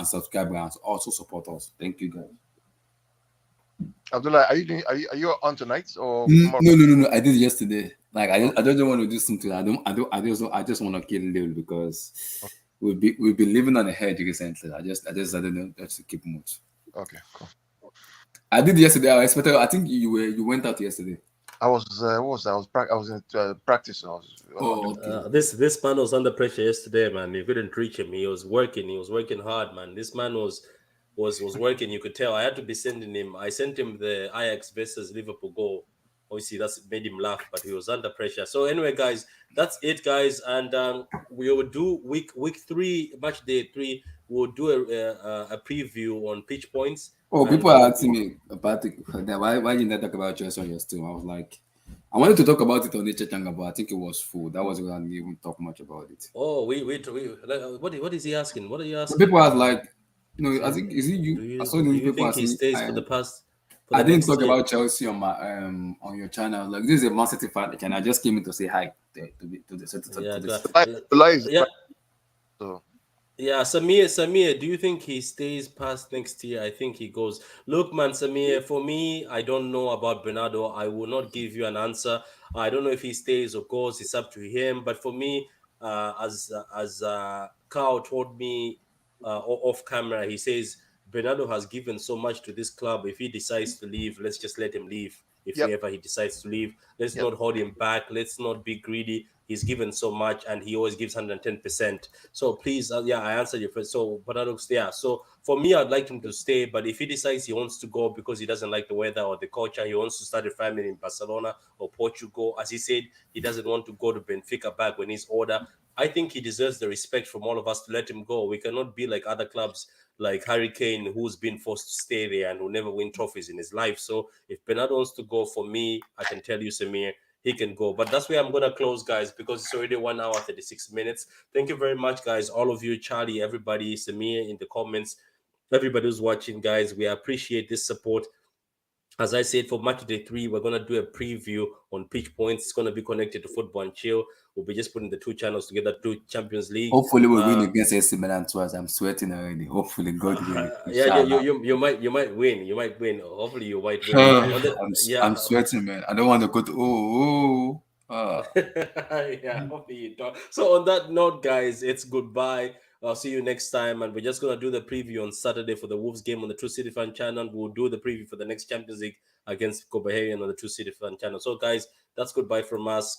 subscribe, guys. Also support us. Thank you, guys. Abdullah, are you on tonight or No, tomorrow? no. I did it yesterday. Like I don't want to do something. I just want to kill Lil because we've been living on the edge recently. I don't know, just to keep mood. Okay, cool. I did yesterday. I think you went out yesterday. I was what was that? I was in practice. Okay. This man was under pressure yesterday, man. You couldn't reach him. He was working hard, man. This man was working. You could tell. I had to be sending him. I sent him the Ajax versus Liverpool goal. Obviously, that's made him laugh, but he was under pressure. So anyway, guys, that's it, guys. And we will do week 3, match day 3. We'll do a preview on Pitch Points. Oh, people are asking me about why didn't I talk about Chelsea on your stream? I was like, I wanted to talk about it on Nature Changa, but I think it was full. That was why I didn't even talk much about it. Oh, what is he asking? What are you asking? People are like, I think is it you? I saw Do these you people think he asking. stays for the past? For I the didn't next talk year? about Chelsea on my on your channel. Like this is a Man City fan channel. I just came in to say hi to this. Abdullah is Yeah. so Yeah, Samir, do you think he stays past next year? I think he goes. Look, man, Samir, for me, I don't know about Bernardo. I will not give you an answer. I don't know if he stays or goes. It's up to him. But for me, as Carl told me off camera, he says Bernardo has given so much to this club. If he decides to leave, let's just let him leave. If Yep. ever he decides to leave, let's Yep. not hold him back. Let's not be greedy. He's given so much, and he always gives 110%. So please, I answered your first. So Bernardo, yeah. So for me, I'd like him to stay. But if he decides he wants to go because he doesn't like the weather or the culture, he wants to start a family in Barcelona or Portugal. As he said, he doesn't want to go to Benfica back when he's older. I think he deserves the respect from all of us to let him go. We cannot be like other clubs like Harry Kane, who's been forced to stay there and will never win trophies in his life. So if Bernardo wants to go, for me, I can tell you, Samir, he can go. But that's where I'm going to close, guys, because it's already 1 hour, 36 minutes. Thank you very much, guys. All of you, Charlie, everybody, Samir in the comments, everybody who's watching, guys. We appreciate this support. As I said, for match day 3, we're going to do a preview on Pitch Points. It's going to be connected to Football and Chill. We'll be just putting the 2 channels together, 2 Champions League. Hopefully we'll win against AC Milan twice. I'm sweating already. Hopefully God will. Yeah, you might win. You might win. Hopefully you might win. I'm sweating, man. I don't want to go to Yeah, hopefully you don't. So on that note, guys, it's goodbye. I'll see you next time, and we're just gonna do the preview on Saturday for the Wolves game on the True City Fan channel. We'll do the preview for the next Champions League against Copenhagen on the True City Fan channel. So, guys, that's goodbye from us.